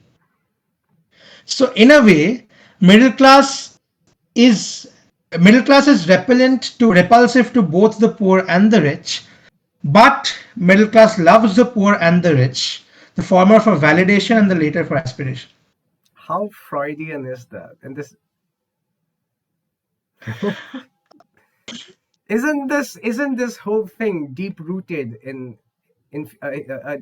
Speaker 1: So in a way, middle class is middle class is repulsive to both the poor and the rich, but middle class loves the poor and the rich, the former for validation and the later for aspiration.
Speaker 2: How Freudian is that? And this isn't this whole thing deep rooted in a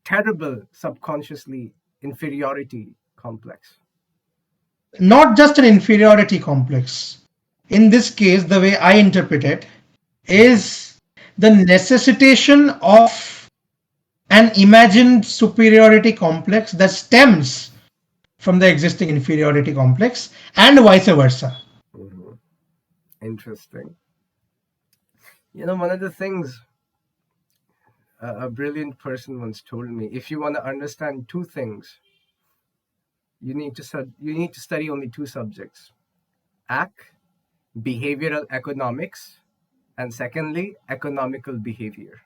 Speaker 2: terrible subconsciously inferiority complex?
Speaker 1: Not just an inferiority complex. In this case, the way I interpret it
Speaker 2: Hmm.
Speaker 1: is the necessitation of an imagined superiority complex that stems from the existing inferiority complex and vice versa.
Speaker 2: Hmm. Interesting. You know, one of the things a brilliant person once told me: if you want to understand two things, you need to study only two subjects: AC, behavioral economics, and secondly, economical behavior,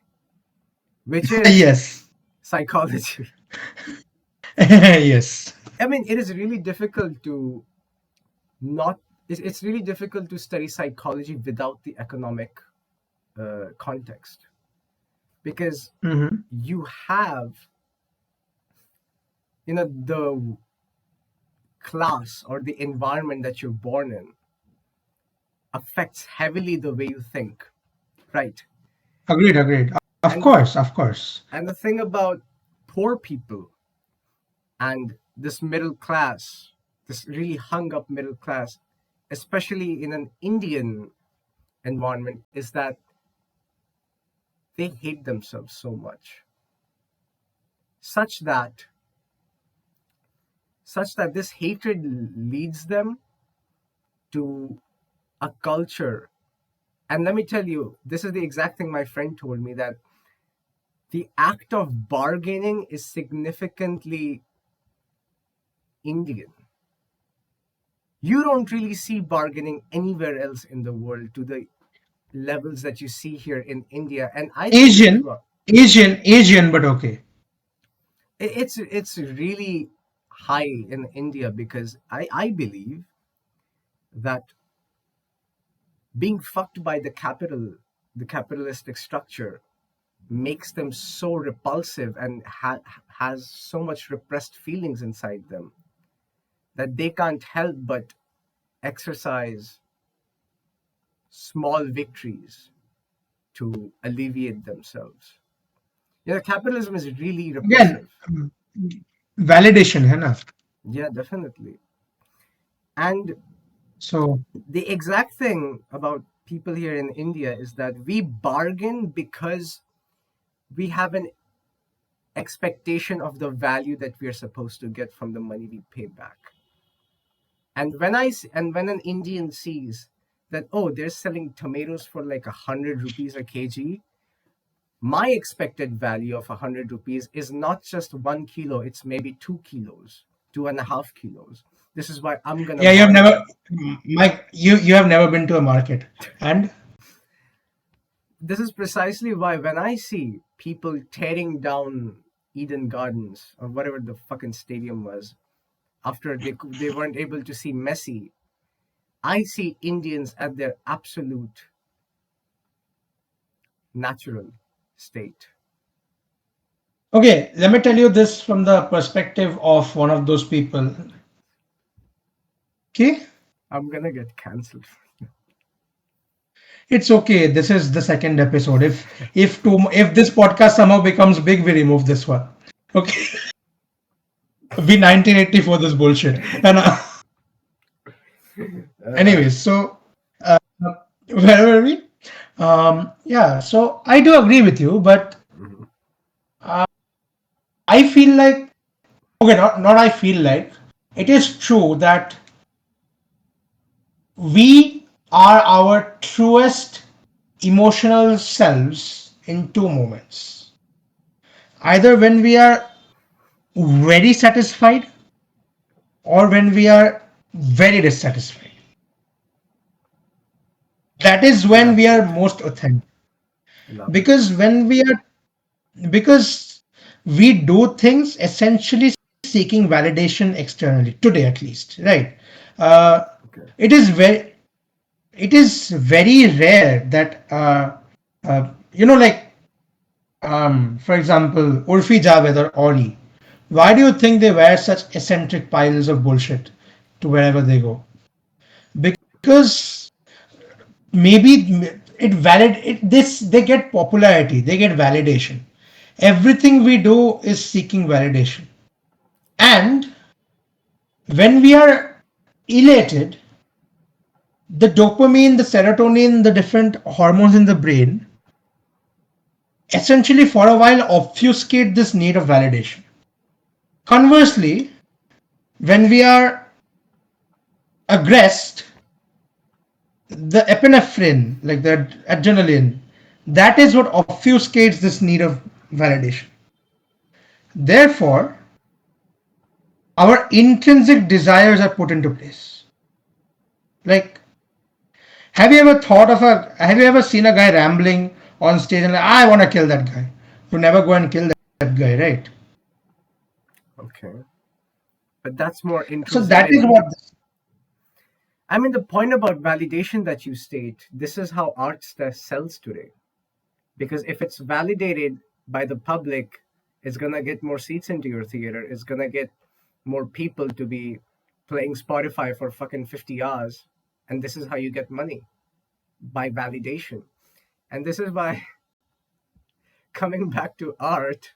Speaker 2: which is
Speaker 1: Yes.
Speaker 2: psychology.
Speaker 1: Yes.
Speaker 2: I mean, it is really difficult to not. It's really difficult to study psychology without the economic context, because
Speaker 1: Hmm.
Speaker 2: you have the class or the environment that you're born in affects heavily the way you think, right?
Speaker 1: Agreed, agreed. Of
Speaker 2: And
Speaker 1: course, of course.
Speaker 2: the thing about poor people and this middle class, this really hung up middle class, especially in an Indian environment, is that they hate themselves so much, such that this hatred leads them to a culture. And let me tell you, this is the exact thing my friend told me, that the act of bargaining is significantly Indian. You don't really see bargaining anywhere else in the world to the levels that you see here in India. And I think this is
Speaker 1: Asian,
Speaker 2: what
Speaker 1: Asian, but okay.
Speaker 2: it's really high in India, because I believe that being fucked by the capitalistic structure makes them so repulsive and has so much repressed feelings inside them that they can't help but exercise small victories to alleviate themselves. Capitalism is really
Speaker 1: Again,
Speaker 2: repressive.
Speaker 1: validation, है ना?
Speaker 2: Yeah, definitely. And
Speaker 1: So
Speaker 2: the exact thing about people here in India is that we bargain because we have an expectation of the value that we are supposed to get from the money we pay back. And when an Indian sees that, oh, they're selling tomatoes for like 100 rupees a kg, my expected value of 100 rupees is not just 1 kilo, it's maybe 2 kilos, 2.5 kilos. This is why I'm gonna
Speaker 1: yeah, you have never,
Speaker 2: bargain.
Speaker 1: Mike. You have never been to a market, and
Speaker 2: This is precisely why when I see people tearing down Eden Gardens or whatever the fucking stadium was after they weren't able to see Messi, I see Indians at their absolute natural state.
Speaker 1: okay. Let me tell you this from the perspective of one of those people. Okay,
Speaker 2: I'm gonna get cancelled.
Speaker 1: it's okay. This is the second episode. If this podcast somehow becomes big, we remove this one. Okay, we 1984 this bullshit. And
Speaker 2: Uh,
Speaker 1: anyways, so uh, where were we? Yeah, so I do agree with you, but
Speaker 2: mhm.
Speaker 1: I feel like, okay, not I feel like, it is true that we are our truest emotional selves in two moments. Either when we are very satisfied or when we are very dissatisfied. That is when we are
Speaker 2: Elaborate,
Speaker 1: most authentic.
Speaker 2: elaborate.
Speaker 1: Because because we do things essentially seeking validation externally today, at least, right? uh,
Speaker 2: Okay,
Speaker 1: it is very it is very rare that like for example, Urfi Javed or Ori, why do you think they wear such eccentric piles of bullshit to wherever they go? Because maybe this, they get popularity, they get validation. Everything we do is seeking validation. And when we are elated, the dopamine, the serotonin, the different hormones in the brain essentially for a while obfuscate this need of validation. Conversely, when we are aggressed, the epinephrine, like the adrenaline, that is what obfuscates this need of validation. Therefore, our intrinsic desires are put into place. Like, have you ever seen a guy rambling on stage and like, I want to kill that guy? You never go and kill that guy, right?
Speaker 2: okay. But that's more
Speaker 1: So that is
Speaker 2: inclusivity.
Speaker 1: what.
Speaker 2: I mean, the point about validation that you state, this is how art sells today. Because if it's validated by the public, It's gonna get more seats into your theater. It's gonna get more people to be playing Spotify for fucking 50 hours. And this is how you get money, by validation. And this is why, coming back to art,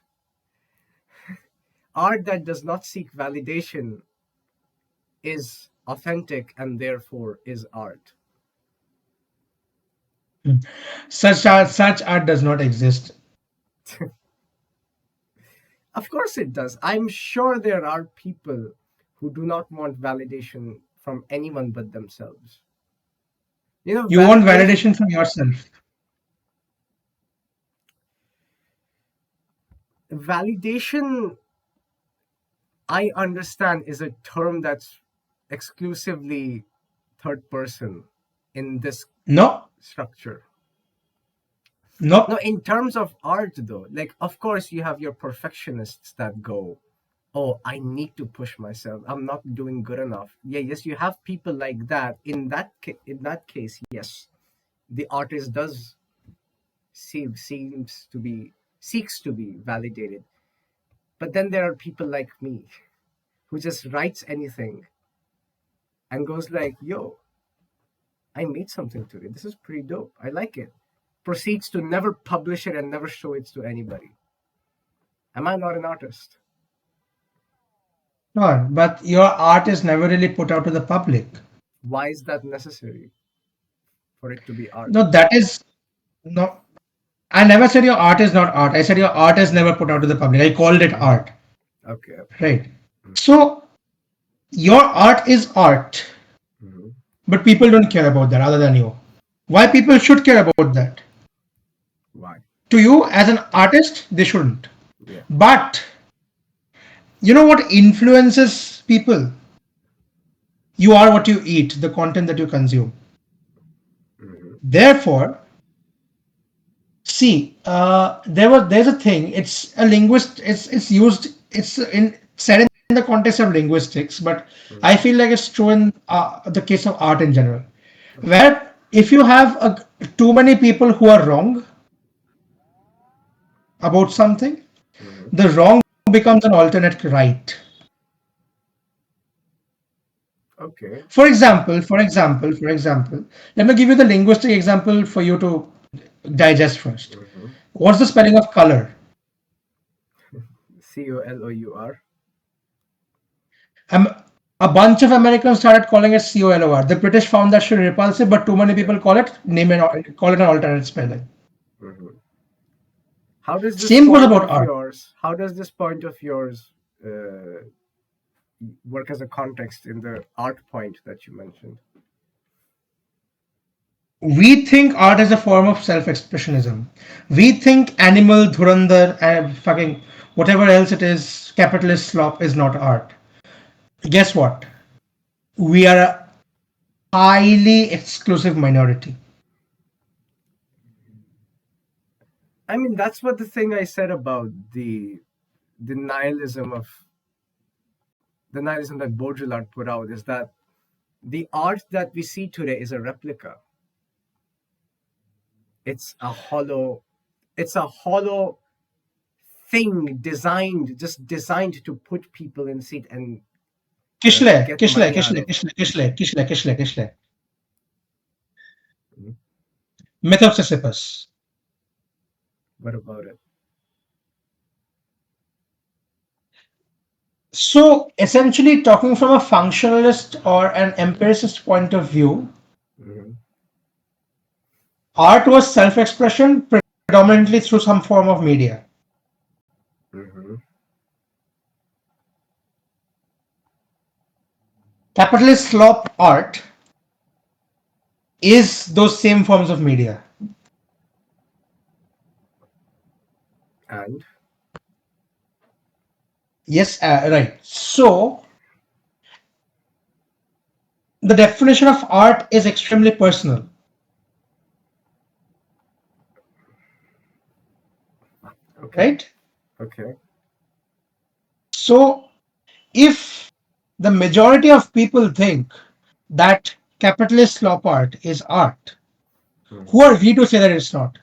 Speaker 2: art that does not seek validation is authentic and therefore is art.
Speaker 1: Such art does not exist.
Speaker 2: Of course it does. I'm sure there are people who do not want validation from anyone but themselves. You know,
Speaker 1: You want
Speaker 2: validation,
Speaker 1: validation from yourself.
Speaker 2: validation, I understand, is a term that's exclusively third person in this
Speaker 1: No,
Speaker 2: structure. No,
Speaker 1: no.
Speaker 2: in terms of art, though, like, of course, you have your perfectionists that go, "Oh, I need to push myself. I'm not doing good enough." Yeah, yes, you have people like that. In that case, yes, the artist does seems to be seeks to be validated. But then there are people like me who just writes anything and goes like, "Yo, I made something today. This is pretty dope. I like it." Proceeds to never publish it and never show it to anybody. Am I not an artist?
Speaker 1: No, but your art is never really put out to the public.
Speaker 2: Why is that necessary for it to be art?
Speaker 1: No, that is no. I never said your art is not art. I said your art is never put out to the public. I called it
Speaker 2: Hmm.
Speaker 1: art,
Speaker 2: Okay.
Speaker 1: right? So your art is art,
Speaker 2: Hmm.
Speaker 1: but people don't care about that other than you. Why people should care about that?
Speaker 2: Why?
Speaker 1: To you as an artist, they shouldn't.
Speaker 2: Yeah.
Speaker 1: But you know what influences people? You are what you eat, the content that you consume.
Speaker 2: Hmm.
Speaker 1: Therefore, see, there's a thing. It's a linguist. It's used. It's in said in the context of linguistics, but I
Speaker 2: Hmm.
Speaker 1: feel like it's true in the case of art in general.
Speaker 2: Okay.
Speaker 1: Where if you have too many people who are wrong about something,
Speaker 2: Hmm.
Speaker 1: the wrong becomes an alternate right.
Speaker 2: Okay.
Speaker 1: For example, let me give you the linguistic example for you to digest first.
Speaker 2: Hmm.
Speaker 1: What's the spelling of color?
Speaker 2: COLOUR.
Speaker 1: Um, a bunch of Americans started calling it COLOR. The British found that shit repulsive, but too many
Speaker 2: Yeah.
Speaker 1: people call it an alternate spelling.
Speaker 2: Hmm. How does this
Speaker 1: Same goes
Speaker 2: point
Speaker 1: about
Speaker 2: of
Speaker 1: art.
Speaker 2: yours? How does this point of yours uh, work as a context in the art point that you mentioned?
Speaker 1: We think art is a form of self-expressionism. We think animal, dhurandhar, and fucking whatever else it is, capitalist slop is not art. Guess what? We are a highly exclusive minority.
Speaker 2: I mean, that's what the thing I said about the nihilism of the nihilism that Baudrillard put out is that the art that we see today is a replica. It's a hollow. It's a hollow thing designed to put people in seat and
Speaker 1: Kishle,
Speaker 2: get
Speaker 1: kishle,
Speaker 2: money out
Speaker 1: kishle,
Speaker 2: of.
Speaker 1: kishle, kishle, kishle, kishle, kishle.
Speaker 2: Mhm.
Speaker 1: Myth of Sisyphus.
Speaker 2: What about it?
Speaker 1: So essentially, talking from a functionalist or an empiricist point of view,
Speaker 2: Hmm.
Speaker 1: art was self-expression predominantly through some form of media.
Speaker 2: Hmm.
Speaker 1: Capitalist slop art is those same forms of media.
Speaker 2: And
Speaker 1: Yes, right. So the definition of art is extremely personal,
Speaker 2: okay,
Speaker 1: right?
Speaker 2: okay.
Speaker 1: So if the majority of people think that capitalist slop art is art, who
Speaker 2: Hmm.
Speaker 1: are we to say that it's not?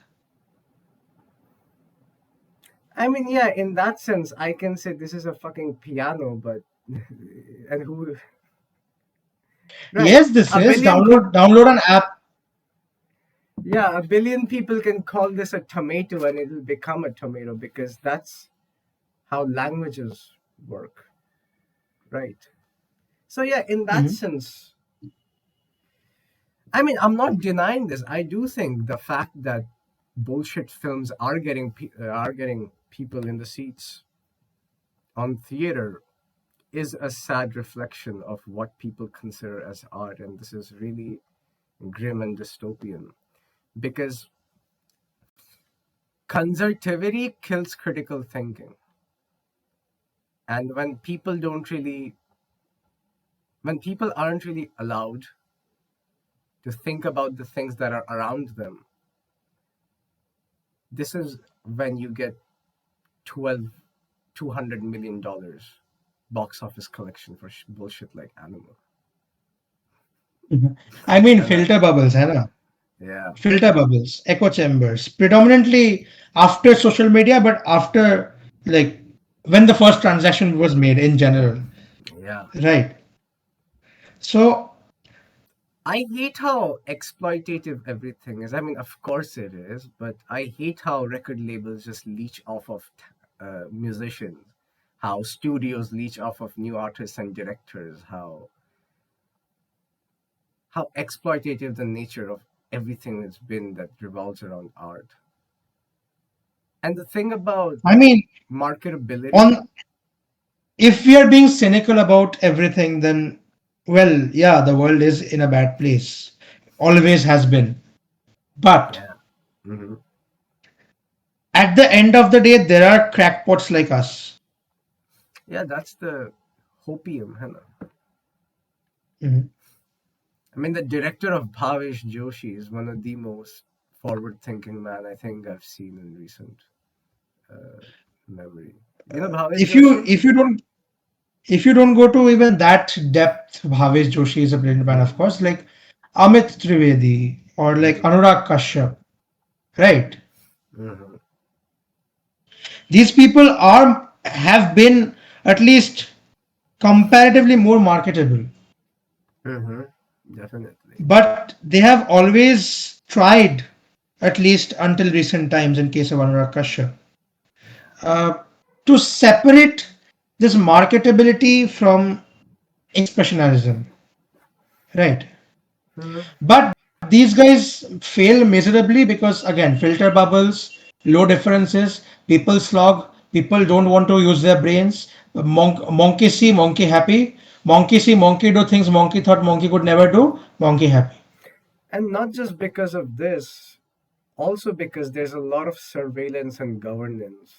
Speaker 2: I mean, yeah, in that sense, I can say this is a fucking piano, but and who, right?
Speaker 1: Yes, this
Speaker 2: A
Speaker 1: is
Speaker 2: billion people,
Speaker 1: download an app.
Speaker 2: yeah, a billion people can call this a tomato, and it'll become a tomato because that's how languages work, right? So yeah, in that
Speaker 1: Mhm.
Speaker 2: sense, I mean, I'm not denying this. I do think the fact that bullshit films are getting people in the seats on theater is a sad reflection of what people consider as art, and this is really grim and dystopian because conservativity kills critical thinking, and when people aren't really allowed to think about the things that are around them, this is when you get 12 $200 million box office collection for bullshit like Animal.
Speaker 1: Mhm. I mean,
Speaker 2: And
Speaker 1: filter bubbles, है ना?
Speaker 2: yeah,
Speaker 1: Filter bubbles, echo chambers, predominantly after social media, but after like when the first transaction was made in general,
Speaker 2: yeah.
Speaker 1: right? So,
Speaker 2: I hate how exploitative everything is. I mean, of course it is, but I hate how record labels just leech off of musicians, how studios leech off of new artists and directors, how exploitative the nature of everything has been that revolves around art. And the thing about
Speaker 1: I mean,
Speaker 2: marketability,
Speaker 1: on if we are being cynical about everything, then well, yeah, the world is in a bad place. Always has been. But
Speaker 2: yeah, hmm,
Speaker 1: at the end of the day, there are crackpots like us.
Speaker 2: yeah, that's the hopium, है ना?
Speaker 1: Mhm.
Speaker 2: I mean, the director of Bhavesh Joshi is one of the most forward-thinking man I think I've seen in recent uh, memory. You know Bhavesh
Speaker 1: If you
Speaker 2: Joshi?
Speaker 1: if you don't if you don't go to even that depth, Bhavesh Joshi is a brilliant man, of
Speaker 2: Mm-hmm.
Speaker 1: course, like Amit Trivedi or like
Speaker 2: Mm-hmm.
Speaker 1: Anurag Kashyap, right?
Speaker 2: Mm-hmm.
Speaker 1: These people are have been at least comparatively more marketable,
Speaker 2: Mm-hmm. Definitely.
Speaker 1: but they have always tried, at least until recent times, in case of Anurag Kashyap, uh, to separate this marketability from expressionalism, right?
Speaker 2: Mm-hmm.
Speaker 1: But these guys fail miserably because, again, filter bubbles, low differences, people slog, people don't want to use their brains. Monkey see, monkey happy. Monkey see, monkey do things monkey thought monkey could never do. Monkey happy.
Speaker 2: And not just because of this, also because there's a lot of surveillance and governance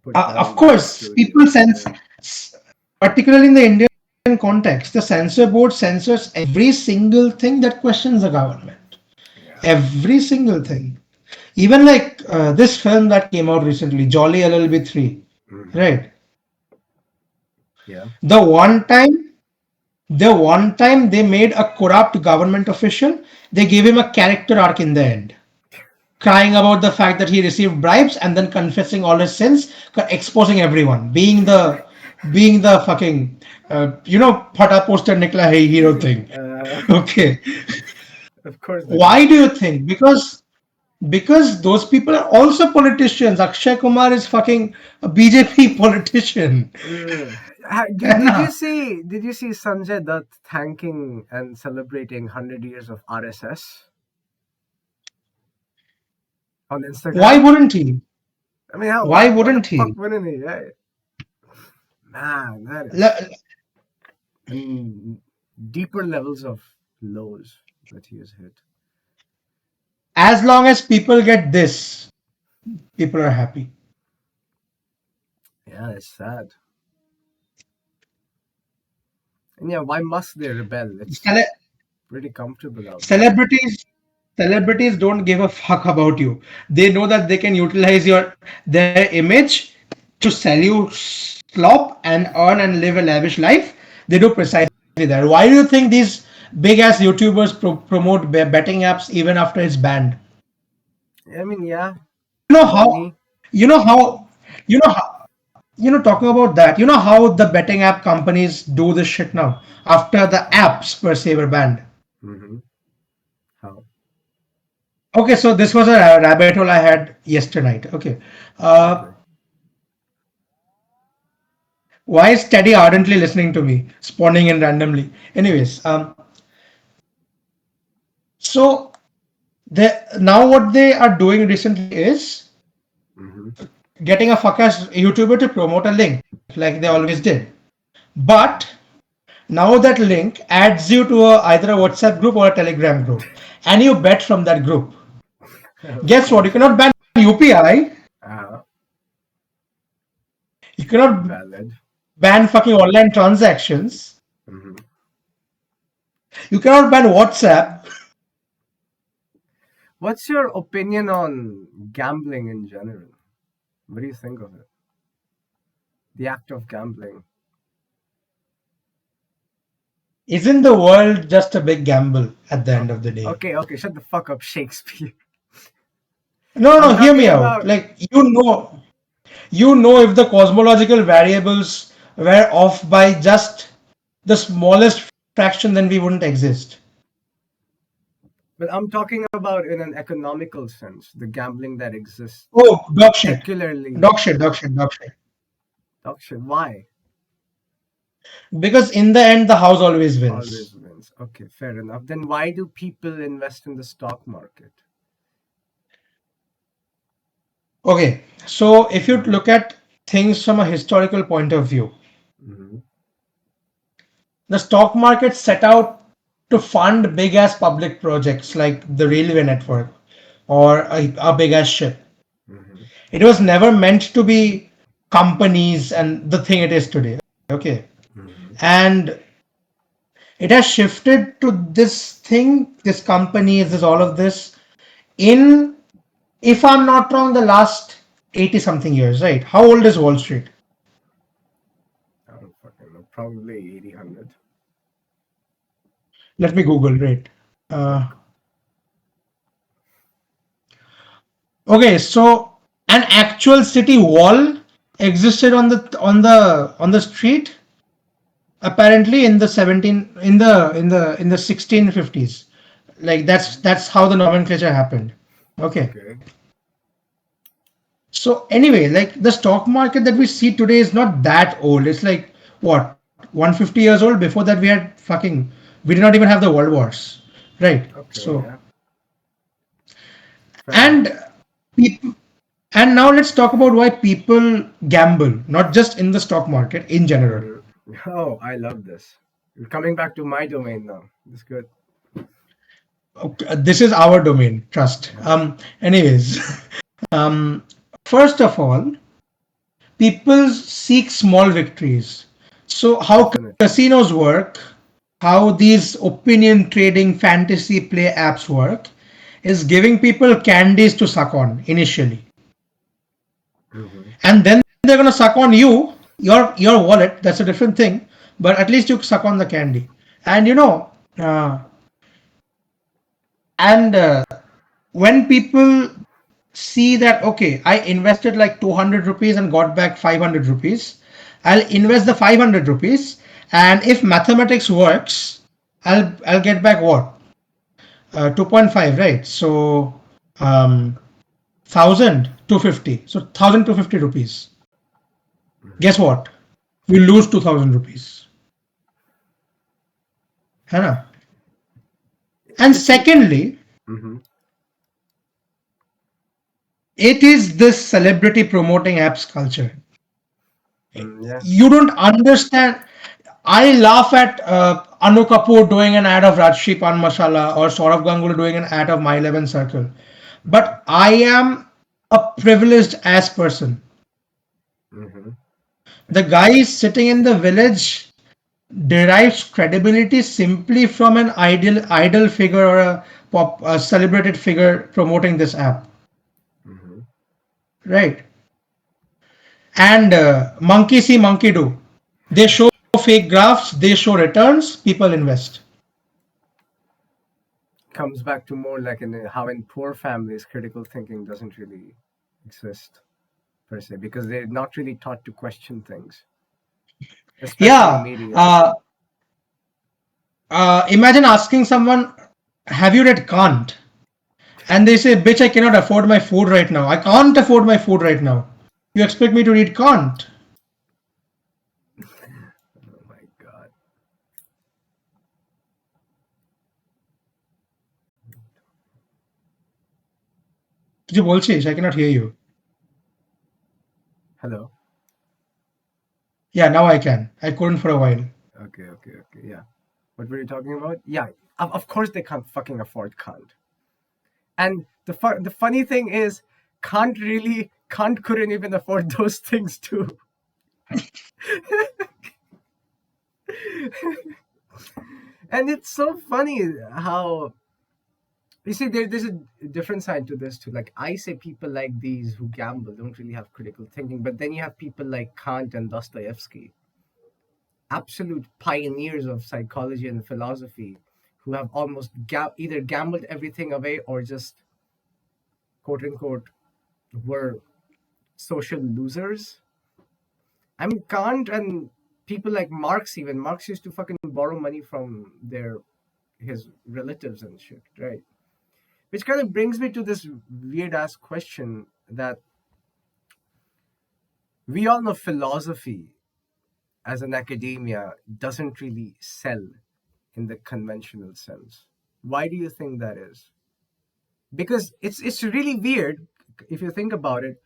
Speaker 2: put
Speaker 1: Of
Speaker 2: down by the
Speaker 1: course, people
Speaker 2: studios,
Speaker 1: sense,
Speaker 2: right?
Speaker 1: particularly in the Indian context, the censor board censors every single thing that questions the government.
Speaker 2: Yeah.
Speaker 1: Every single thing. Even like this film that came out recently, Jolly LLB 3,
Speaker 2: Mm-hmm.
Speaker 1: right?
Speaker 2: Yeah.
Speaker 1: The one time, the one time they made a corrupt government official, they gave him a character arc in the end, crying about the fact that he received bribes and then confessing all his sins, exposing everyone, being the fucking phata poster nikla hai hero thing.
Speaker 2: Uh,
Speaker 1: Okay,
Speaker 2: of course they did.
Speaker 1: why do you think? Because those people are also politicians. Akshay Kumar is fucking a BJP politician. है
Speaker 2: Did
Speaker 1: ना?
Speaker 2: you see Sanjay Dutt thanking and celebrating 100 years of RSS on
Speaker 1: Why
Speaker 2: Instagram?
Speaker 1: wouldn't he?
Speaker 2: I mean, how
Speaker 1: Why
Speaker 2: what the
Speaker 1: wouldn't
Speaker 2: fuck
Speaker 1: he?
Speaker 2: wouldn't he? Right? Man, that is
Speaker 1: Le-
Speaker 2: and deeper levels of lows that he has hit.
Speaker 1: As long as people get this, people are happy.
Speaker 2: Yeah, it's sad. And yeah, why must they rebel? It's
Speaker 1: Cele-
Speaker 2: pretty comfortable out there.
Speaker 1: celebrities, celebrities don't give a fuck about you. They know that they can utilize their image to sell you slop and earn and live a lavish life. They do precisely that. Why do you think these big ass YouTubers promote betting apps even after it's banned?
Speaker 2: I mean, yeah,
Speaker 1: You know how
Speaker 2: money.
Speaker 1: You know how, talking about that, you know how the betting app companies do this shit now after the apps per se were banned.
Speaker 2: Mm-hmm. How?
Speaker 1: Okay, so this was a rabbit hole I had yesterday night. Okay. Uh,
Speaker 2: Okay.
Speaker 1: why is Teddy ardently listening to me, spawning in randomly? Anyways, so now what they are doing recently is
Speaker 2: Mm-hmm.
Speaker 1: getting a fuck-ass YouTuber to promote a link like they always did. But now that link adds you to either a WhatsApp group or a Telegram group, and you bet from that group. Guess what?
Speaker 2: Okay.
Speaker 1: You cannot ban UPI.
Speaker 2: Uh,
Speaker 1: You cannot
Speaker 2: Valid.
Speaker 1: ban fucking online transactions.
Speaker 2: Mm-hmm.
Speaker 1: You cannot ban WhatsApp.
Speaker 2: What's your opinion on gambling in general? What do you think of it? The act of gambling.
Speaker 1: Isn't the world just a big gamble at the
Speaker 2: Oh,
Speaker 1: end of the day?
Speaker 2: okay, okay. Shut the fuck up, Shakespeare.
Speaker 1: No,
Speaker 2: I'm
Speaker 1: no, hear
Speaker 2: talking
Speaker 1: me out.
Speaker 2: about.
Speaker 1: Like, if the cosmological variables were off by just the smallest fraction, then we wouldn't exist.
Speaker 2: But I'm talking about in an economical sense, the gambling that exists,
Speaker 1: Oh, dog shit.
Speaker 2: particularly.
Speaker 1: Dog shit, dog shit, dog shit.
Speaker 2: Auction. Why?
Speaker 1: Because in the end, the house always wins.
Speaker 2: Always wins. Okay, fair enough. Then why do people invest in the stock market?
Speaker 1: Okay, so if you
Speaker 2: Mm-hmm.
Speaker 1: look at things from a historical point of view,
Speaker 2: Mm-hmm.
Speaker 1: the stock market set out to fund big ass public projects like the railway network or a big ass ship.
Speaker 2: Mm-hmm.
Speaker 1: It was never meant to be companies and the thing it is today. Okay.
Speaker 2: Mm-hmm.
Speaker 1: And it has shifted to this thing, this company, this all of this in, if I'm not wrong, the last 80 something years, right? How old is Wall Street?
Speaker 2: I don't fucking know. Probably 80, 100.
Speaker 1: Let me Google, right? Uh,
Speaker 2: Look.
Speaker 1: okay, so an actual city wall existed on the street apparently in the 17 in the 1650s. Like that's how the nomenclature happened. Okay.
Speaker 2: Okay.
Speaker 1: So anyway, like the stock market that we see today is not that old. It's like what, 150 years old. Before that, we did not even have the world wars, right?
Speaker 2: Okay.
Speaker 1: So
Speaker 2: Yeah. Fair enough.
Speaker 1: and people, and now let's talk about why people gamble, not just in the stock market, in general.
Speaker 2: Mm-hmm. Oh, I love this. You're coming back to my domain now. That's good.
Speaker 1: Okay, this is our domain, trust.
Speaker 2: Yeah.
Speaker 1: Anyways, um, first of all, people seek small victories. So, how
Speaker 2: Definitely.
Speaker 1: casinos work, how these opinion trading fantasy play apps work, is giving people candies to suck on initially.
Speaker 2: Mm-hmm.
Speaker 1: And then they're going to suck on your wallet. That's a different thing. But at least you suck on the candy. And uh, and when people see that, okay, I invested like 200 rupees and got back 500 rupees, I'll invest the 500 rupees, and if mathematics works, I'll get back what, 2.5, right? So 1,250, so 1,250 rupees.
Speaker 2: Mm-hmm.
Speaker 1: Guess what, we lose 2,000 rupees, है ना? And
Speaker 2: It's a.
Speaker 1: secondly,
Speaker 2: Mm-hmm.
Speaker 1: it is this celebrity promoting apps culture.
Speaker 2: Yeah.
Speaker 1: You don't understand. I laugh at Anu Kapoor doing an ad of Rajshri Pan Masala or Saurav Ganguly doing an ad of My 11 Circle.
Speaker 2: Mm-hmm.
Speaker 1: But I am a privileged ass person.
Speaker 2: Mm-hmm.
Speaker 1: The guy is sitting in the village derives credibility simply from an idol figure or a celebrated figure promoting this app,
Speaker 2: Mm-hmm.
Speaker 1: right? And monkey see, monkey do. They show fake graphs, they show returns, people invest.
Speaker 2: Comes back to more like in how in poor families critical thinking doesn't really exist. per se, because they're not really taught to question things, especially
Speaker 1: Yeah.
Speaker 2: media.
Speaker 1: Imagine asking someone, "Have you read Kant?" And they say, "Bitch, I cannot afford my food right now. I can't afford my food right now. You expect me to read Kant?"
Speaker 2: Oh my god.
Speaker 1: কিছু বলছিস? I cannot hear you.
Speaker 2: Hello.
Speaker 1: Yeah, now I can. I couldn't for a while.
Speaker 2: Okay, okay, okay. Yeah. What were you talking about? Yeah. Of course they can't fucking afford Kant. And the funny thing is, Kant couldn't even afford those things too. And it's so funny how you see there's a different side to this too. Like I say, people like these who gamble don't really have critical thinking, but then you have people like Kant and Dostoevsky, absolute pioneers of psychology and philosophy, who have almost either gambled everything away or just quote unquote were social losers. I mean, Kant and people like Marx, even Marx used to fucking borrow money from his relatives and shit, right? Which kind of brings me to this weird ass question that we all know philosophy as an academia doesn't really sell in the conventional sense. Why do you think that is? Because it's really weird if you think about it.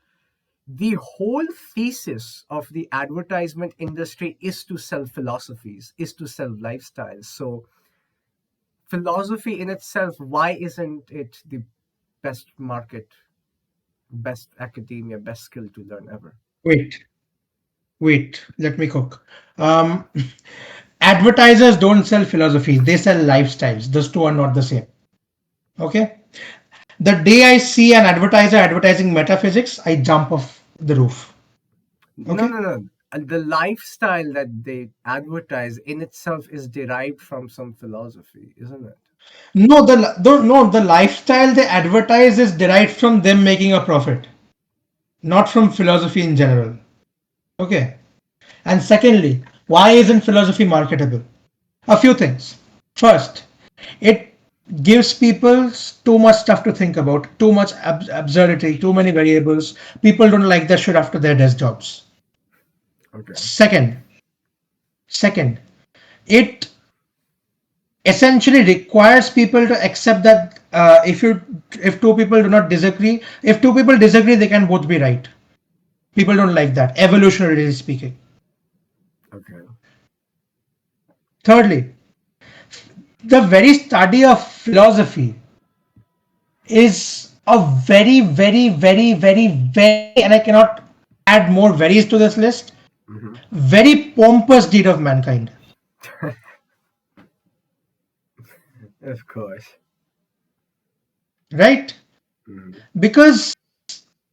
Speaker 2: The whole thesis of the advertisement industry is to sell philosophies, is to sell lifestyles. So philosophy in itself, why isn't it the best market, best academia, best skill to learn ever?
Speaker 1: Wait, wait. Let me cook. Um, Advertisers don't sell philosophies. They sell lifestyles. Those two are not the same. Okay. The day I see an advertiser advertising metaphysics, I jump off the roof.
Speaker 2: No,
Speaker 1: Okay.
Speaker 2: no, no. The lifestyle that they advertise in itself is derived from some philosophy, isn't it?
Speaker 1: No, the lifestyle they advertise is derived from them making a profit, not from philosophy in general. Okay. And secondly, why isn't philosophy marketable? A few things. First, it gives people too much stuff to think about, too much absurdity, too many variables. People don't like that shit after their desk jobs.
Speaker 2: Okay.
Speaker 1: Second, second, it essentially requires people to accept that if two people do not disagree, if two people disagree, they can both be right. People don't like that, evolutionarily speaking.
Speaker 2: Okay.
Speaker 1: Thirdly, the very study of philosophy is a very, very, very, very, very, and I cannot add more varies to this list,
Speaker 2: Hmm.
Speaker 1: very pompous deed of mankind,
Speaker 2: Of course.
Speaker 1: right?
Speaker 2: Hmm.
Speaker 1: Because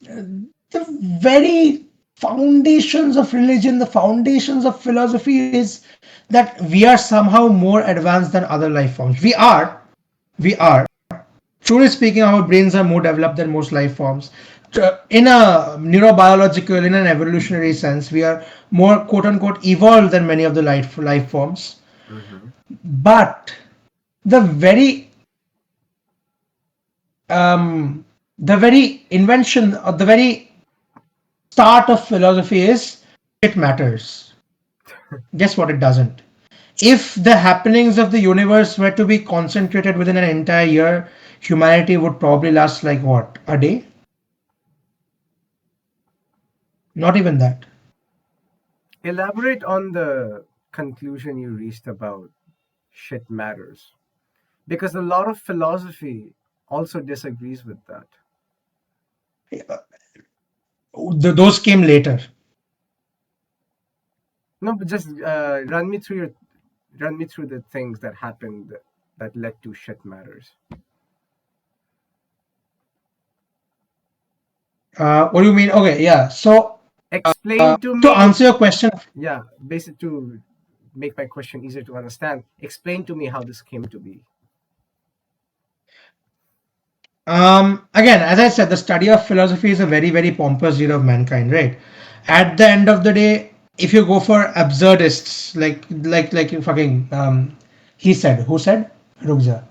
Speaker 1: the very foundations of religion, the foundations of philosophy is that we are somehow more advanced than other life forms. We are. Truly speaking, our brains are more developed than most life forms. In a neurobiological, in an evolutionary sense, we are more quote unquote evolved than many of the life forms.
Speaker 2: Hmm.
Speaker 1: But the very um, the very invention or the very start of philosophy is it matters. Guess what? It doesn't. If the happenings of the universe were to be concentrated within an entire year, humanity would probably last like what? A day? Not even that.
Speaker 2: Elaborate on the conclusion you reached about shit matters. Because a lot of philosophy also disagrees with that.
Speaker 1: Those came later.
Speaker 2: No, but just run me through the things that happened that led to shit matters.
Speaker 1: What do you mean? Okay, yeah. So
Speaker 2: Explain to
Speaker 1: to
Speaker 2: me,
Speaker 1: answer your question,
Speaker 2: yeah, basically to make my question easier to understand. Explain to me how this came to be.
Speaker 1: Again, as I said, the study of philosophy is a very, very pompous deed of mankind, right? At the end of the day, if you go for absurdists, like you fucking he said, who said? Rukja.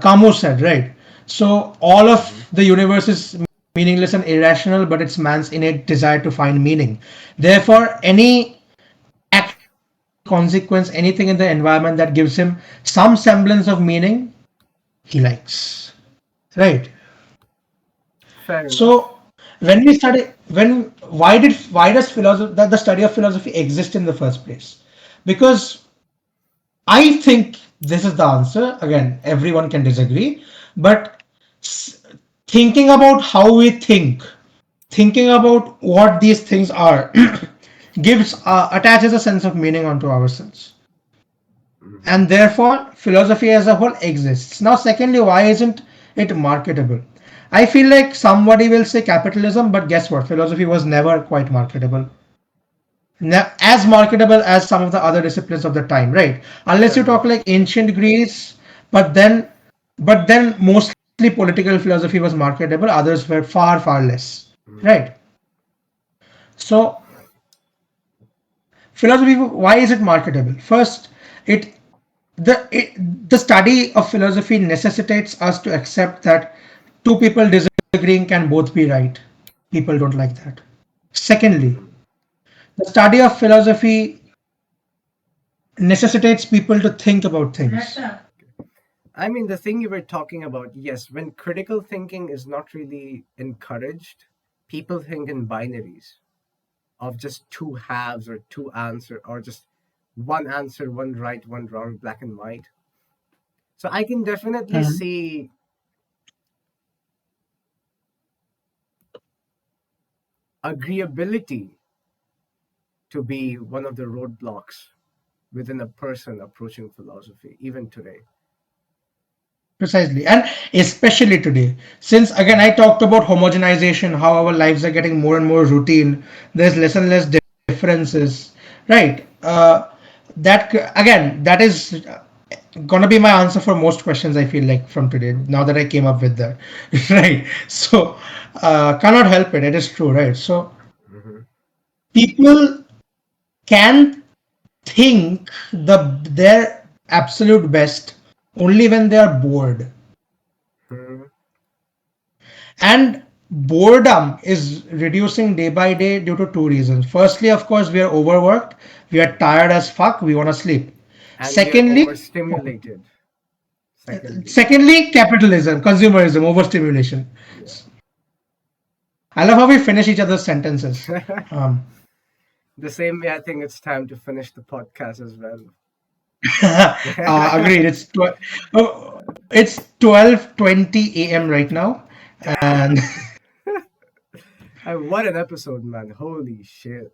Speaker 1: Camus said, right? So all of
Speaker 2: Hmm.
Speaker 1: the universe is meaningless and irrational, but it's man's innate desire to find meaning. Therefore, any action, any consequence, anything in the environment that gives him some semblance of meaning, he likes. Right.
Speaker 2: Fair enough.
Speaker 1: So when we study, why does philosophy, the study of philosophy exist in the first place? Because I think this is the answer. Again, everyone can disagree, but s- thinking about how we think, thinking about what these things are, gives attaches a sense of meaning onto ourselves,
Speaker 2: Hmm.
Speaker 1: and therefore philosophy as a whole exists. Now, secondly, why isn't it marketable? I feel like somebody will say capitalism, but guess what? Philosophy was never quite marketable. As marketable as some of the other disciplines of the time, right? Unless
Speaker 2: Fair
Speaker 1: you talk
Speaker 2: enough.
Speaker 1: like ancient Greece, but then mostly political philosophy was marketable. Others were far, far less,
Speaker 2: Hmm.
Speaker 1: right? So philosophy, why is it marketable? First, it the study of philosophy necessitates us to accept that two people disagreeing can both be right. People don't like that. Secondly,
Speaker 2: Hmm.
Speaker 1: the study of philosophy necessitates people to think about things.
Speaker 2: I mean, the thing you were talking about, yes, when critical thinking is not really encouraged, people think in binaries of just two halves or two answer or just one answer, one right, one wrong, black and white. So I can definitely
Speaker 1: Mhm.
Speaker 2: see agreeability to be one of the roadblocks within a person approaching philosophy, even today.
Speaker 1: Precisely, and especially today, since again I talked about homogenization, how our lives are getting more and more routine. There's less and less differences, right? Again, that is gonna be my answer for most questions. I feel like from today, now that I came up with that, right? So, cannot help it. It is true, right? So,
Speaker 2: Hmm.
Speaker 1: people can think their absolute best only when they are bored.
Speaker 2: Hmm.
Speaker 1: And boredom is reducing day by day due to two reasons. Firstly, of course, we are overworked, we are tired as fuck, we want to sleep.
Speaker 2: And we are
Speaker 1: Secondly,
Speaker 2: overstimulated, secondly.
Speaker 1: capitalism, consumerism, overstimulation.
Speaker 2: Yeah.
Speaker 1: I love how we finish each other's sentences. Um,
Speaker 2: The same way, I think it's time to finish the podcast as well.
Speaker 1: agreed. It's 12:20 a.m. right now, and
Speaker 2: Damn. What an episode, man. Holy shit.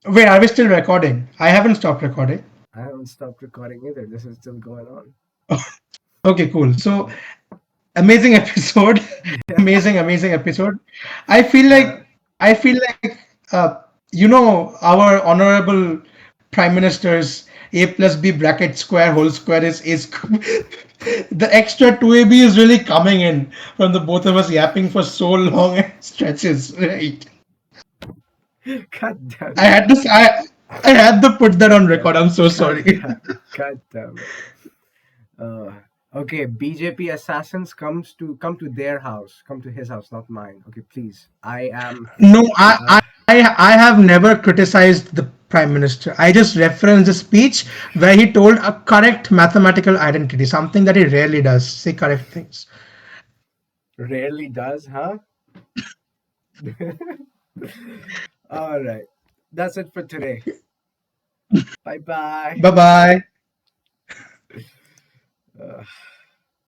Speaker 1: wait, are we still recording? I haven't stopped recording.
Speaker 2: I haven't stopped recording either. This is still going on.
Speaker 1: Okay, cool. So amazing episode.
Speaker 2: Yeah.
Speaker 1: Amazing episode. I feel
Speaker 2: Uh,
Speaker 1: like I feel like our honorable prime minister's a plus b bracket square whole square is the extra 2ab is really coming in from the both of us yapping for so long stretches, right?
Speaker 2: God damn
Speaker 1: I
Speaker 2: it.
Speaker 1: had to I had to put that on
Speaker 2: God,
Speaker 1: record. I'm so
Speaker 2: God,
Speaker 1: sorry.
Speaker 2: God damn it. Uh, okay, BJP assassins come to their house. Come to his house, not mine. Okay, please. I am.
Speaker 1: No,
Speaker 2: Uh,
Speaker 1: I have never criticized the prime minister. I just referenced a speech where he told a correct mathematical identity, something that he rarely does. Say correct things.
Speaker 2: rarely does, huh? All right. That's it for today. Bye bye.
Speaker 1: Bye bye.